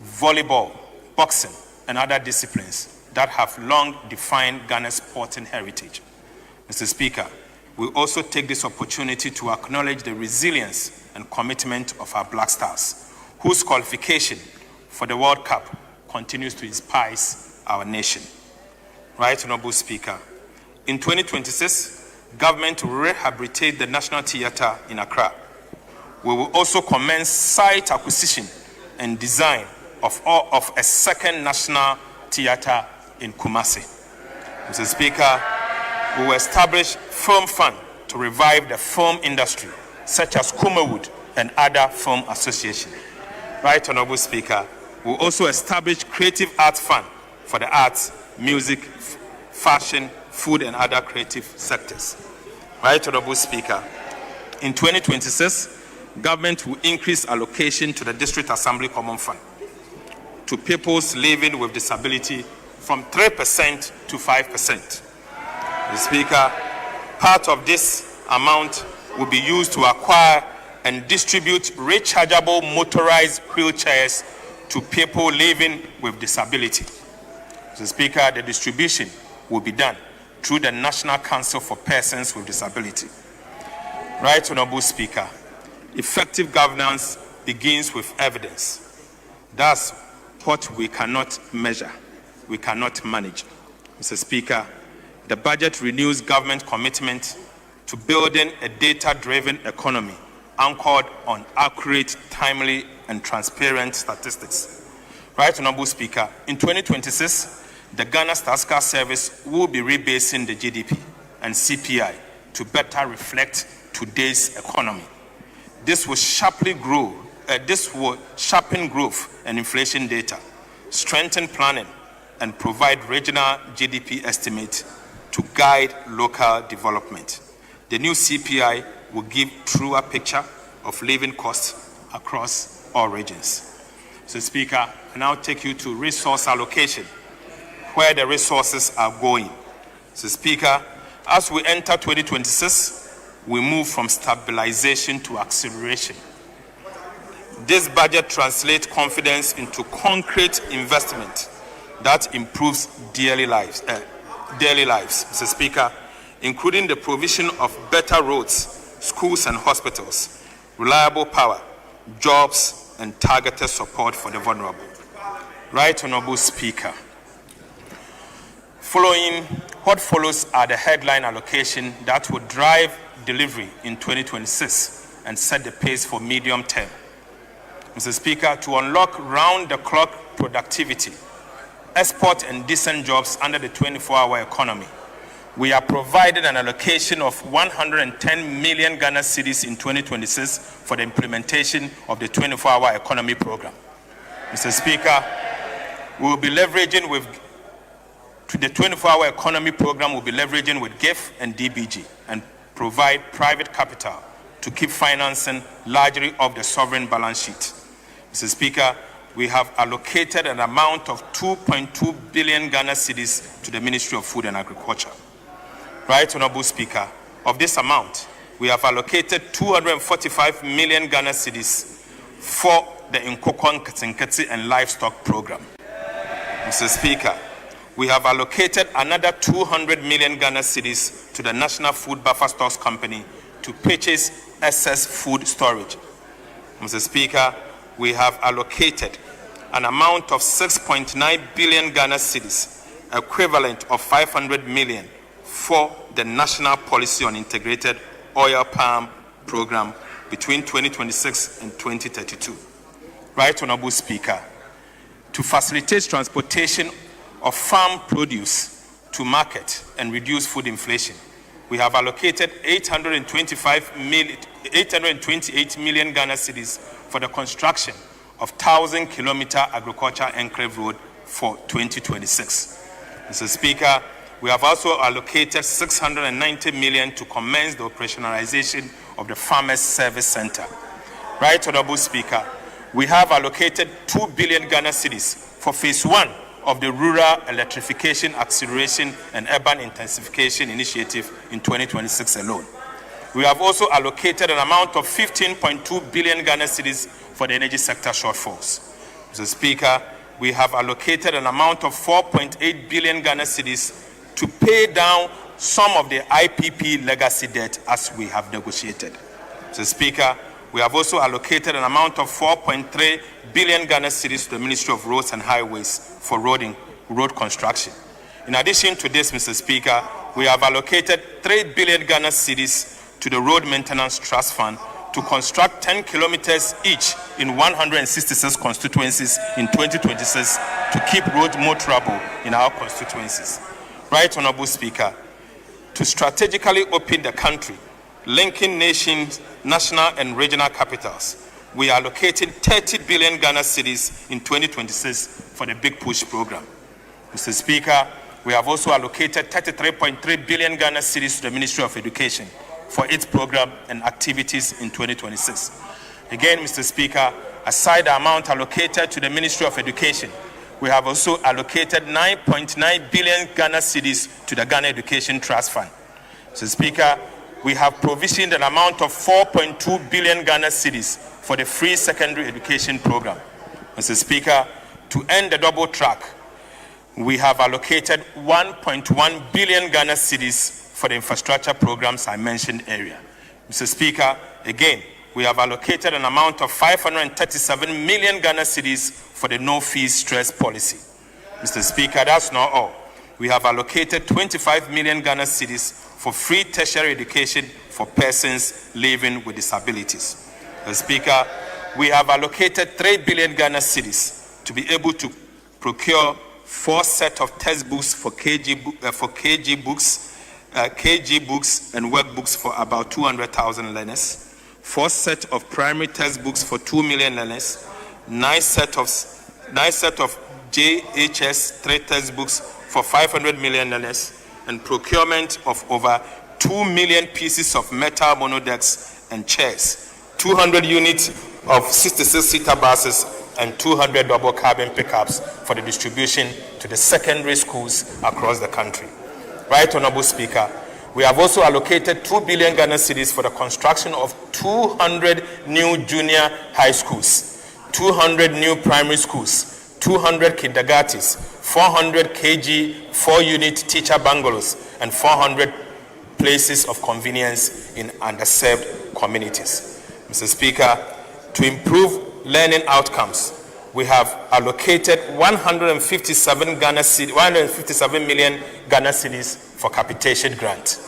volleyball, boxing, and other disciplines that have long defined Ghana's sporting heritage. Mr. Speaker, we also take this opportunity to acknowledge the resilience and commitment of our Black Stars, whose qualification for the World Cup continues to inspire our nation. Right Honorable Speaker, in 2026, government will rehabilitate the National Theatre in Accra. We will also commence site acquisition and design of a second National Theatre in Kumasi. Mr. Speaker, we will establish film fund to revive the film industry, such as Kumawood and other film associations. Right Honorable Speaker, we will also establish creative arts fund for the arts, music, fashion, food, and other creative sectors. Right Honorable Speaker, in 2026, government will increase allocation to the District Assembly Common Fund to peoples living with disability from 3% to 5%. Mr. Speaker, part of this amount will be used to acquire and distribute rechargeable motorized wheelchairs to people living with disability. Mr. Speaker, the distribution will be done through the National Council for Persons with Disability. Right Honorable Speaker, effective governance begins with evidence. That's what we cannot measure, we cannot manage. Mr. Speaker, the budget renews government commitment to building a data-driven economy anchored on accurate, timely, and transparent statistics. Right Honorable Speaker, in 2026, the Ghana Statistical Service will be rebasing the GDP and CPI to better reflect today's economy. This will sharpen growth and inflation data, strengthen planning, and provide regional GDP estimates to guide local development. The new CPI will give truer picture of living costs across all regions. So, Speaker, I now take you to resource allocation, where the resources are going. So, Speaker, as we enter 2026, we move from stabilization to acceleration. This budget translates confidence into concrete investment that improves daily lives. Mr. Speaker, including the provision of better roads, schools and hospitals, reliable power, jobs, and targeted support for the vulnerable. Right Honorable Speaker, what follows are the headline allocation that will drive delivery in 2026 and set the pace for medium term. Mr. Speaker, to unlock round-the-clock productivity, export and decent jobs under the 24-hour economy, we are providing an allocation of 110 million Ghana cedis in 2026 for the implementation of the 24-hour economy program. Mr. Speaker, we will be leveraging with the 24-hour economy program. Will be leveraging with GIF and DBG and provide private capital to keep financing largely of the sovereign balance sheet. Mr. Speaker, we have allocated an amount of 2.2 billion Ghana cedis to the Ministry of Food and Agriculture. Right, Honorable Speaker, of this amount, we have allocated 245 million Ghana cedis for the Nkokon Ketsenketse and Livestock Program. Mr. Speaker, we have allocated another 200 million Ghana cedis to the National Food Buffer Stocks Company to purchase excess food storage. Mr. Speaker, we have allocated an amount of 6.9 billion Ghana cedis, equivalent of 500 million, for the National Policy on Integrated Oil Palm Program between 2026 and 2032. Right, Honorable Speaker, to facilitate transportation of farm produce to market and reduce food inflation, we have allocated 828 million Ghana cedis for the construction of 1,000-kilometer agriculture enclave road for 2026. Mr. Speaker, we have also allocated 690 million to commence the operationalization of the Farmers Service Center. Right, Honorable Speaker, we have allocated 2 billion Ghana cedis for phase 1 of the Rural Electrification Acceleration and Urban Intensification Initiative in 2026 alone. We have also allocated an amount of 15.2 billion Ghana cedis for the energy sector shortfalls. Mr. Speaker, we have allocated an amount of 4.8 billion Ghana cedis to pay down some of the IPP legacy debt as we have negotiated. Mr. Speaker, we have also allocated an amount of 4.3 billion Ghana cedis to the Ministry of Roads and Highways for road construction. In addition to this, Mr. Speaker, we have allocated 3 billion Ghana cedis to the Road Maintenance Trust Fund to construct 10 kilometers each in 166 constituencies in 2026 to keep roads more trouble in our constituencies. Right, Honorable Speaker, to strategically open the country, linking nations, national and regional capitals, we are allocating 30 billion Ghana cedis in 2026 for the Big Push program. Mr. Speaker, we have also allocated 33.3 billion Ghana cedis to the Ministry of Education for its program and activities in 2026. Again, Mr. Speaker, aside the amount allocated to the Ministry of Education, we have also allocated 9.9 billion Ghana cedis to the Ghana Education Trust Fund. Mr. Speaker, we have provisioned an amount of 4.2 billion Ghana cedis for the free secondary education program. Mr. Speaker, to end the double track, we have allocated 1.1 billion Ghana cedis for the infrastructure programs I mentioned earlier. Mr. Speaker, again, we have allocated an amount of 537 million Ghana cedis for the no-fees stress policy. Mr. Speaker, that's not all. We have allocated 25 million Ghana cedis for free tertiary education for persons living with disabilities. Mr. Speaker, we have allocated 3 billion Ghana cedis to be able to procure 4 sets of textbooks for KG books and workbooks for about 200,000 learners, 4 sets of primary textbooks for 2 million learners, 9 sets of JHS 3 textbooks for 500 million learners, and procurement of over 2 million pieces of metal monodecks and chairs, 200 units of 66-seater buses, and 200 double cabin pickups for the distribution to the secondary schools across the country. Right, Honorable Speaker, we have also allocated 2 billion Ghana cedis for the construction of 200 new junior high schools, 200 new primary schools, 200 kindergartens, 400 KG 4-unit teacher bungalows, and 400 places of convenience in underserved communities. Mr. Speaker, to improve learning outcomes, we have allocated 157 million Ghana cedis for capitation grant.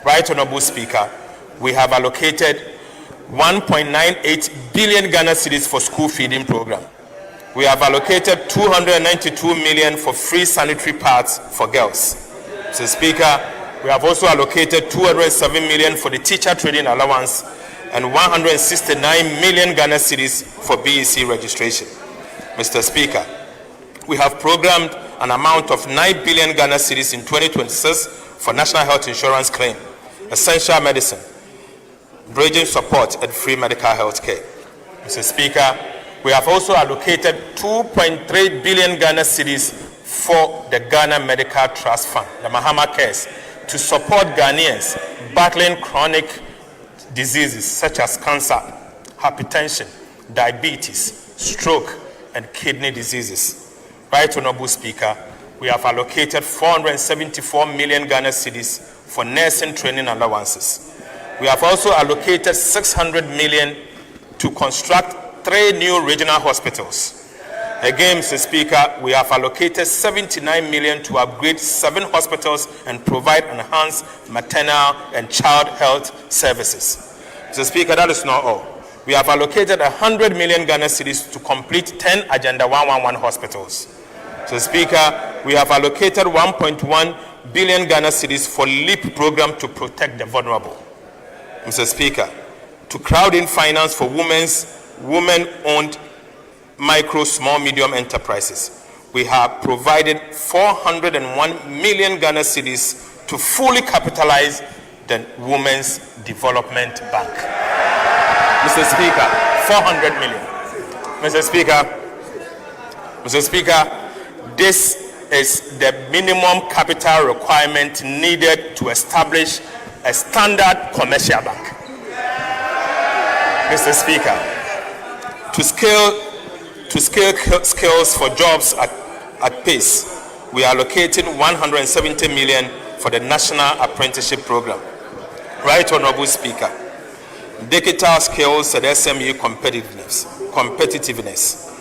Right, Honorable Speaker, we have allocated 1.98 billion Ghana cedis for school feeding program. We have allocated 292 million for free sanitary pads for girls. Mr. Speaker, we have also allocated 207 million for the teacher training allowance and 169 million Ghana cedis for BEC registration. Mr. Speaker, we have programmed an amount of 9 billion Ghana cedis in 2026 for national health insurance claim, essential medicine, bridging support, and free medical health care. Mr. Speaker, we have also allocated 2.3 billion Ghana cedis for the Ghana Medical Trust Fund, the Mahama Cares, to support Ghanaians battling chronic diseases such as cancer, hypertension, diabetes, stroke, and kidney diseases. Right Honorable Speaker, we have allocated 474 million Ghana cedis for nursing training allowances. We have also allocated 600 million to construct 3 new regional hospitals. Again, Mr. Speaker, we have allocated 79 million to upgrade 7 hospitals and provide enhanced maternal and child health services. Mr. Speaker, that is not all. We have allocated 100 million Ghana cedis to complete 10 Agenda 111 hospitals. Mr. Speaker, we have allocated 1.1 billion Ghana cedis for LEAP program to protect the vulnerable. Mr. Speaker, to crowd in finance for women-owned micro, small, medium enterprises, we have provided 401 million Ghana cedis to fully capitalize the Women's Development Bank. Mr. Speaker, 400 million. Mr. Speaker, this is the minimum capital requirement needed to establish a standard commercial bank. Mr. Speaker, to scale skills for jobs at pace, we are allocating 170 million for the National Apprenticeship Program. Right Honorable Speaker, digital skills and SME competitiveness,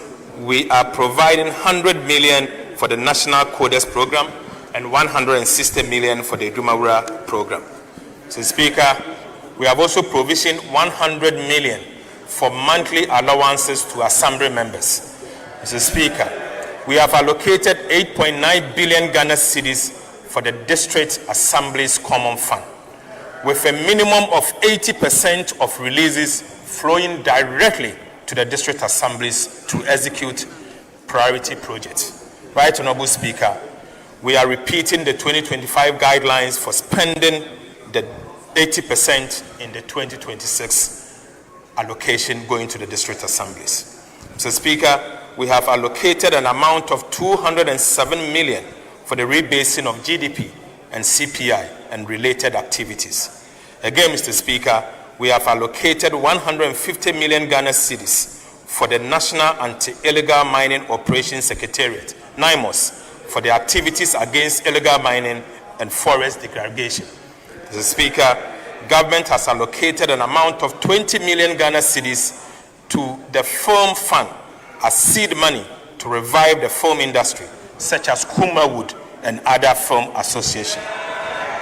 we are providing 100 million for the National Coders Program and 160 million for the Dumawura Program. Mr. Speaker, we have also provisioned 100 million for monthly allowances to assembly members. Mr. Speaker, we have allocated 8.9 billion Ghana cedis for the District Assembly's Common Fund, with a minimum of 80% of releases flowing directly to the District Assemblies to execute priority projects. Right Honorable Speaker, we are repeating the 2025 guidelines for spending the 80% in the 2026 allocation going to the district assemblies. Mr. Speaker, we have allocated an amount of 207 million for the rebasing of GDP and CPI and related activities. Again, Mr. Speaker, we have allocated 150 million Ghana cedis for the National Anti-Illegal Mining Operations Secretariat, NIMOS, for the activities against illegal mining and forest degradation. Mr. Speaker, government has allocated an amount of 20 million Ghana cedis to the film fund as seed money to revive the film industry, such as Kuma Wood and other film associations.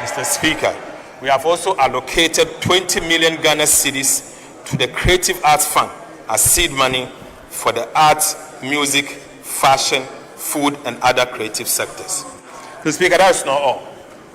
Mr. Speaker, we have also allocated 20 million Ghana cedis to the Creative Arts Fund as seed money for the arts, music, fashion, food, and other creative sectors. Mr. Speaker, that is not all.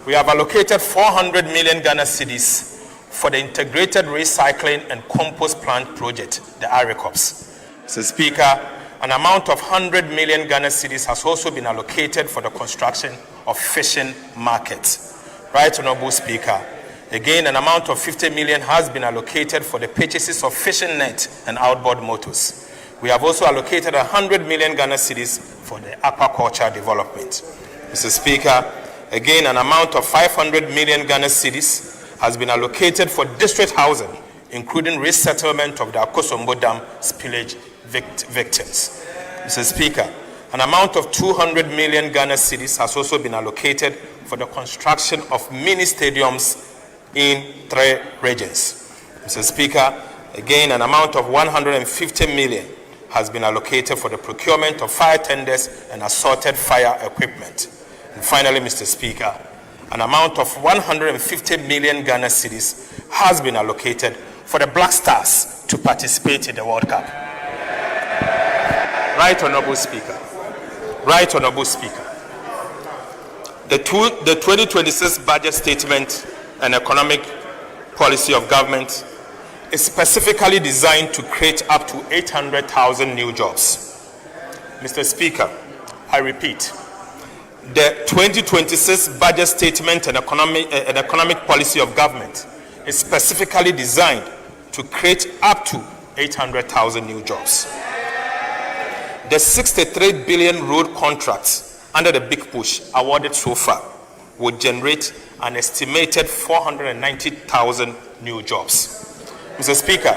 We have allocated 400 million Ghana cedis for the Integrated Recycling and Compost Plant Project, the IRECOPS. Mr. Speaker, an amount of 100 million Ghana cedis has also been allocated for the construction of fishing markets. Right Honorable Speaker, again, an amount of 50 million has been allocated for the purchases of fishing nets and outboard motors. We have also allocated 100 million Ghana cedis for the aquaculture development. Mr. Speaker, again, an amount of 500 million Ghana cedis has been allocated for district housing, including resettlement of the Akosombo Dam spillage victims. Mr. Speaker, an amount of 200 million Ghana cedis has also been allocated for the construction of mini stadiums in 3 regions. Mr. Speaker, again, an amount of 150 million has been allocated for the procurement of fire tenders and assorted fire equipment. And finally, Mr. Speaker, an amount of 150 million Ghana cedis has been allocated for the Black Stars to participate in the World Cup. Right, Honorable Speaker. Right, Honorable Speaker. The 2026 budget statement and economic policy of government is specifically designed to create up to 800,000 new jobs. Mr. Speaker, I repeat, the 2026 budget statement and economic policy of government is specifically designed to create up to 800,000 new jobs. The 63 billion road contracts under the Big Push awarded so far would generate an estimated 490,000 new jobs. Mr. Speaker,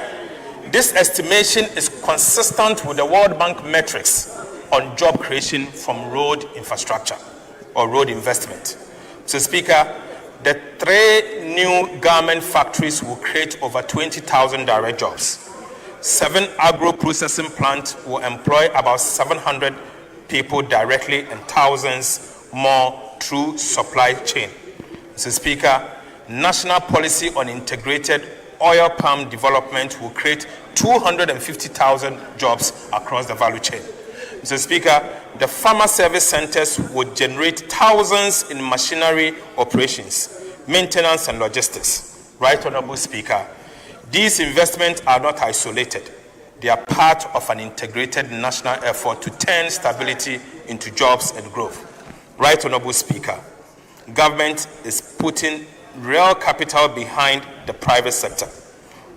this estimation is consistent with the World Bank metrics on job creation from road infrastructure or road investment. Mr. Speaker, the 3 new garment factories will create over 20,000 direct jobs. 7 agro-processing plants will employ about 700 people directly and thousands more through supply chain. Mr. Speaker, national policy on integrated oil palm development will create 250,000 jobs across the value chain. Mr. Speaker, the farmer service centers would generate thousands in machinery operations, maintenance and logistics. Right, Honorable Speaker, these investments are not isolated. They are part of an integrated national effort to turn stability into jobs and growth. Right, Honorable Speaker, government is putting real capital behind the private sector,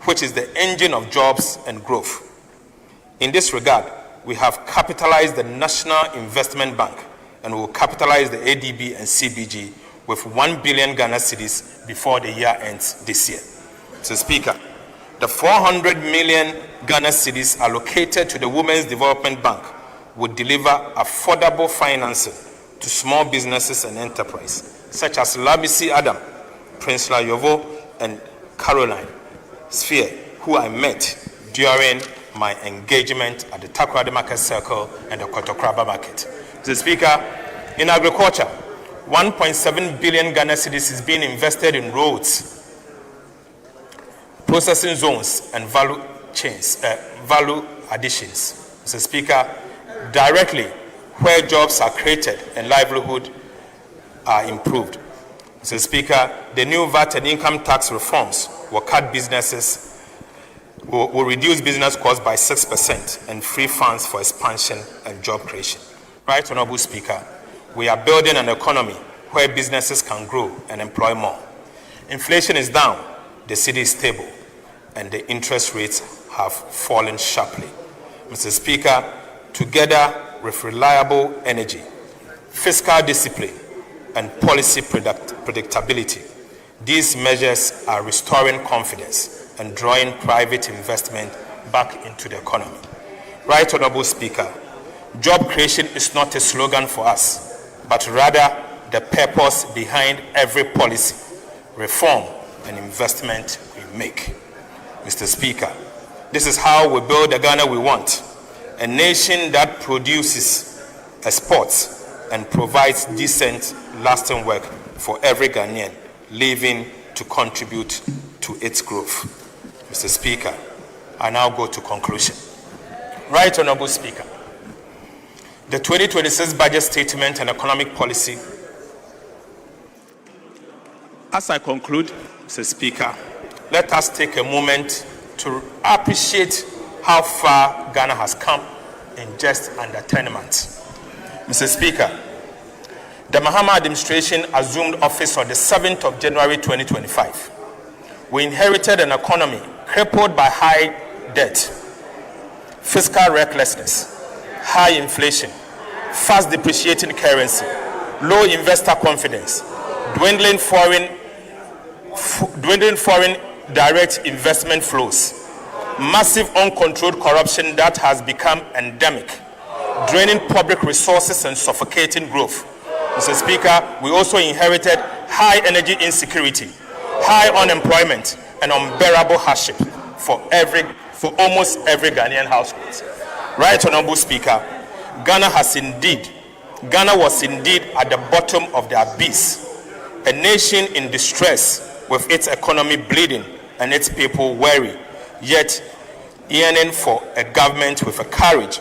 which is the engine of jobs and growth. In this regard, we have capitalized the National Investment Bank and will capitalize the ADB and CBG with 1 billion Ghana cedis before the year ends this year. Mr. Speaker, the 400 million Ghana cedis allocated to the Women's Development Bank would deliver affordable financing to small businesses and enterprise, such as Labisi Adam, Prince Layovo, and Caroline Sphere, who I met during my engagement at the Takoradi Market Circle and the Kotokraba Market. Mr. Speaker, in agriculture, 1.7 billion Ghana cedis is being invested in roads, processing zones, and value chains, value additions. Mr. Speaker, directly where jobs are created and livelihood are improved. Mr. Speaker, the new VAT and income tax reforms will cut businesses, will reduce business costs by 6% and free funds for expansion and job creation. Right, Honorable Speaker, we are building an economy where businesses can grow and employ more. Inflation is down, the city is stable, and the interest rates have fallen sharply. Mr. Speaker, together with reliable energy, fiscal discipline, and policy predictability, these measures are restoring confidence and drawing private investment back into the economy. Right, Honorable Speaker, job creation is not a slogan for us, but rather the purpose behind every policy, reform, and investment we make. Mr. Speaker, this is how we build the Ghana we want, a nation that produces, exports, and provides decent, lasting work for every Ghanaian living to contribute to its growth. Mr. Speaker, I now go to conclusion. Right, Honorable Speaker, the 2026 budget statement and economic policy. As I conclude, Mr. Speaker, let us take a moment to appreciate how far Ghana has come in just under 10 months. Mr. Speaker, the Mahama administration assumed office on the 7th of January 2025. We inherited an economy crippled by high debt, fiscal recklessness, high inflation, fast depreciating currency, low investor confidence, dwindling foreign direct investment flows, massive uncontrolled corruption that has become endemic, draining public resources and suffocating growth. Mr. Speaker, we also inherited high energy insecurity, high unemployment, and unbearable hardship for almost every Ghanaian household. Right, Honorable Speaker, Ghana was indeed at the bottom of the abyss, a nation in distress with its economy bleeding and its people weary yet yearning for a government with a courage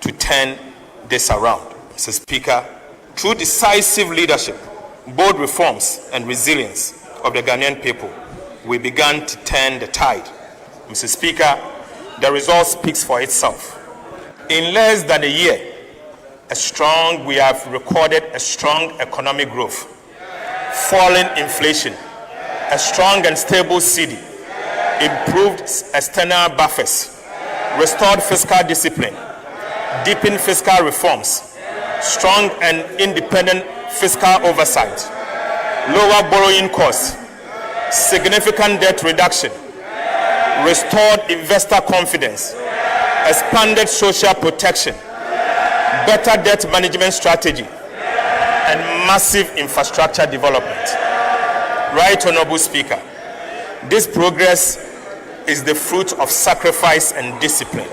to turn this around. Mr. Speaker, through decisive leadership, bold reforms, and resilience of the Ghanaian people, we began to turn the tide. Mr. Speaker, the result speaks for itself. In less than a year, we have recorded a strong economic growth, falling inflation, a strong and stable cedi, improved external buffers, restored fiscal discipline, deepened fiscal reforms, strong and independent fiscal oversight, lower borrowing costs, significant debt reduction, restored investor confidence, expanded social protection, better debt management strategy, and massive infrastructure development. Right, Honorable Speaker, this progress is the fruit of sacrifice and discipline.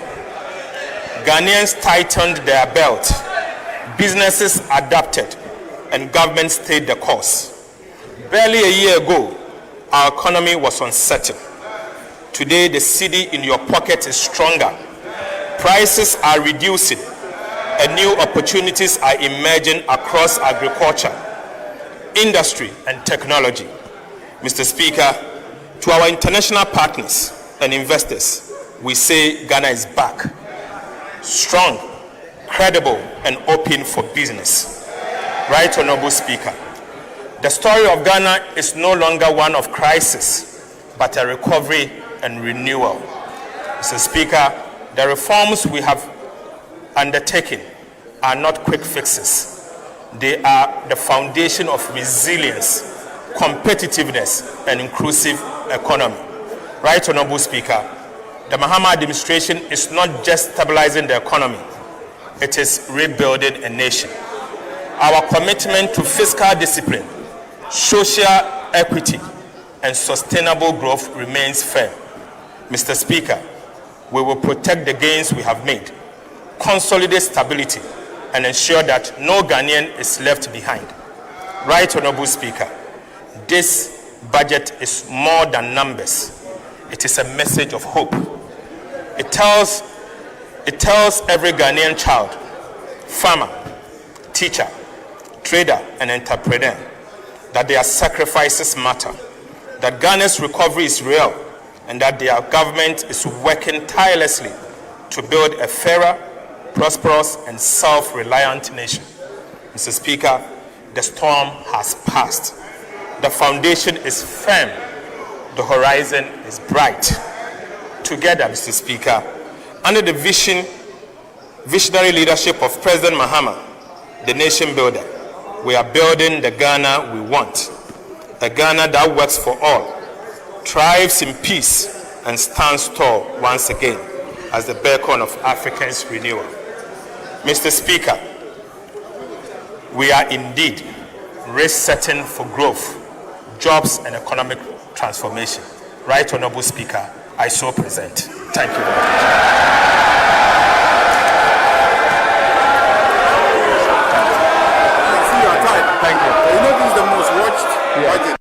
Ghanaians tightened their belt, businesses adapted, and government stayed the course. Barely a year ago, our economy was uncertain. Today, the cedi in your pocket is stronger. Prices are reducing, and new opportunities are emerging across agriculture, industry, and technology. Mr. Speaker, to our international partners and investors, we say Ghana is back, strong, credible, and open for business. Right, Honorable Speaker, the story of Ghana is no longer one of crisis, but a recovery and renewal. Mr. Speaker, the reforms we have undertaken are not quick fixes. They are the foundation of resilience, competitiveness, and inclusive economy. Right, Honorable Speaker, the Mahama administration is not just stabilizing the economy, it is rebuilding a nation. Our commitment to fiscal discipline, social equity, and sustainable growth remains firm. Mr. Speaker, we will protect the gains we have made, consolidate stability, and ensure that no Ghanaian is left behind. Right, Honorable Speaker, this budget is more than numbers. It is a message of hope. It tells every Ghanaian child, farmer, teacher, trader, and entrepreneur that their sacrifices matter, that Ghana's recovery is real, and that their government is working tirelessly to build a fairer, prosperous, and self-reliant nation. Mr. Speaker, the storm has passed. The foundation is firm. The horizon is bright. Together, Mr. Speaker, under the visionary leadership of President Mahama, the nation builder, we are building the Ghana we want, a Ghana that works for all, thrives in peace, and stands tall once again as the beacon of Africa's renewal. Mr. Speaker, we are indeed resetting for growth, jobs, and economic transformation. Right, Honorable Speaker, I so present. Thank you very much. Thank you. You know this is the most watched budget.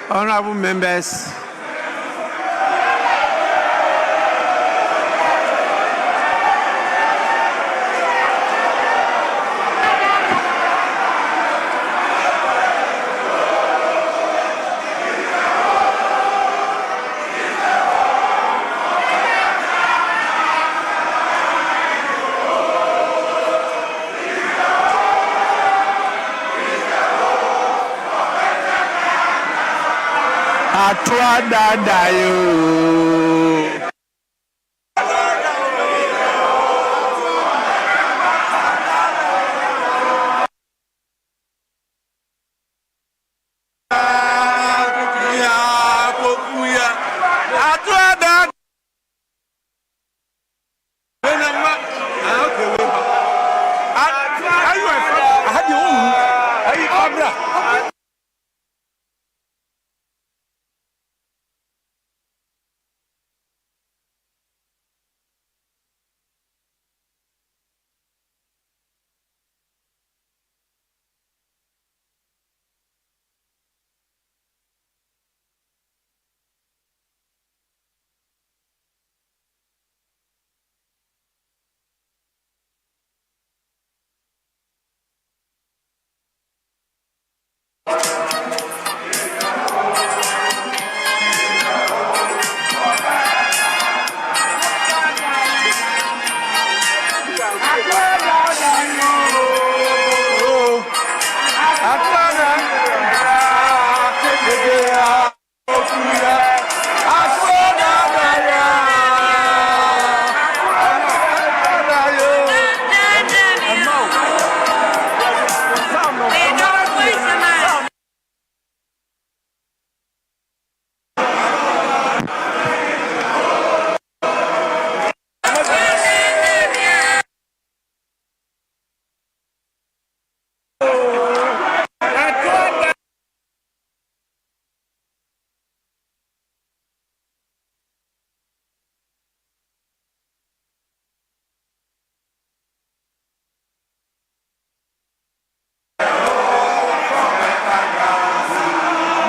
Honorable members, Atwa dadayo.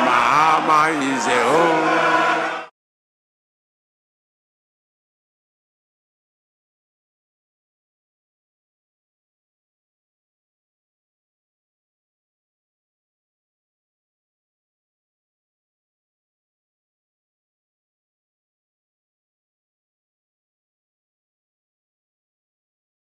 Mama is a home.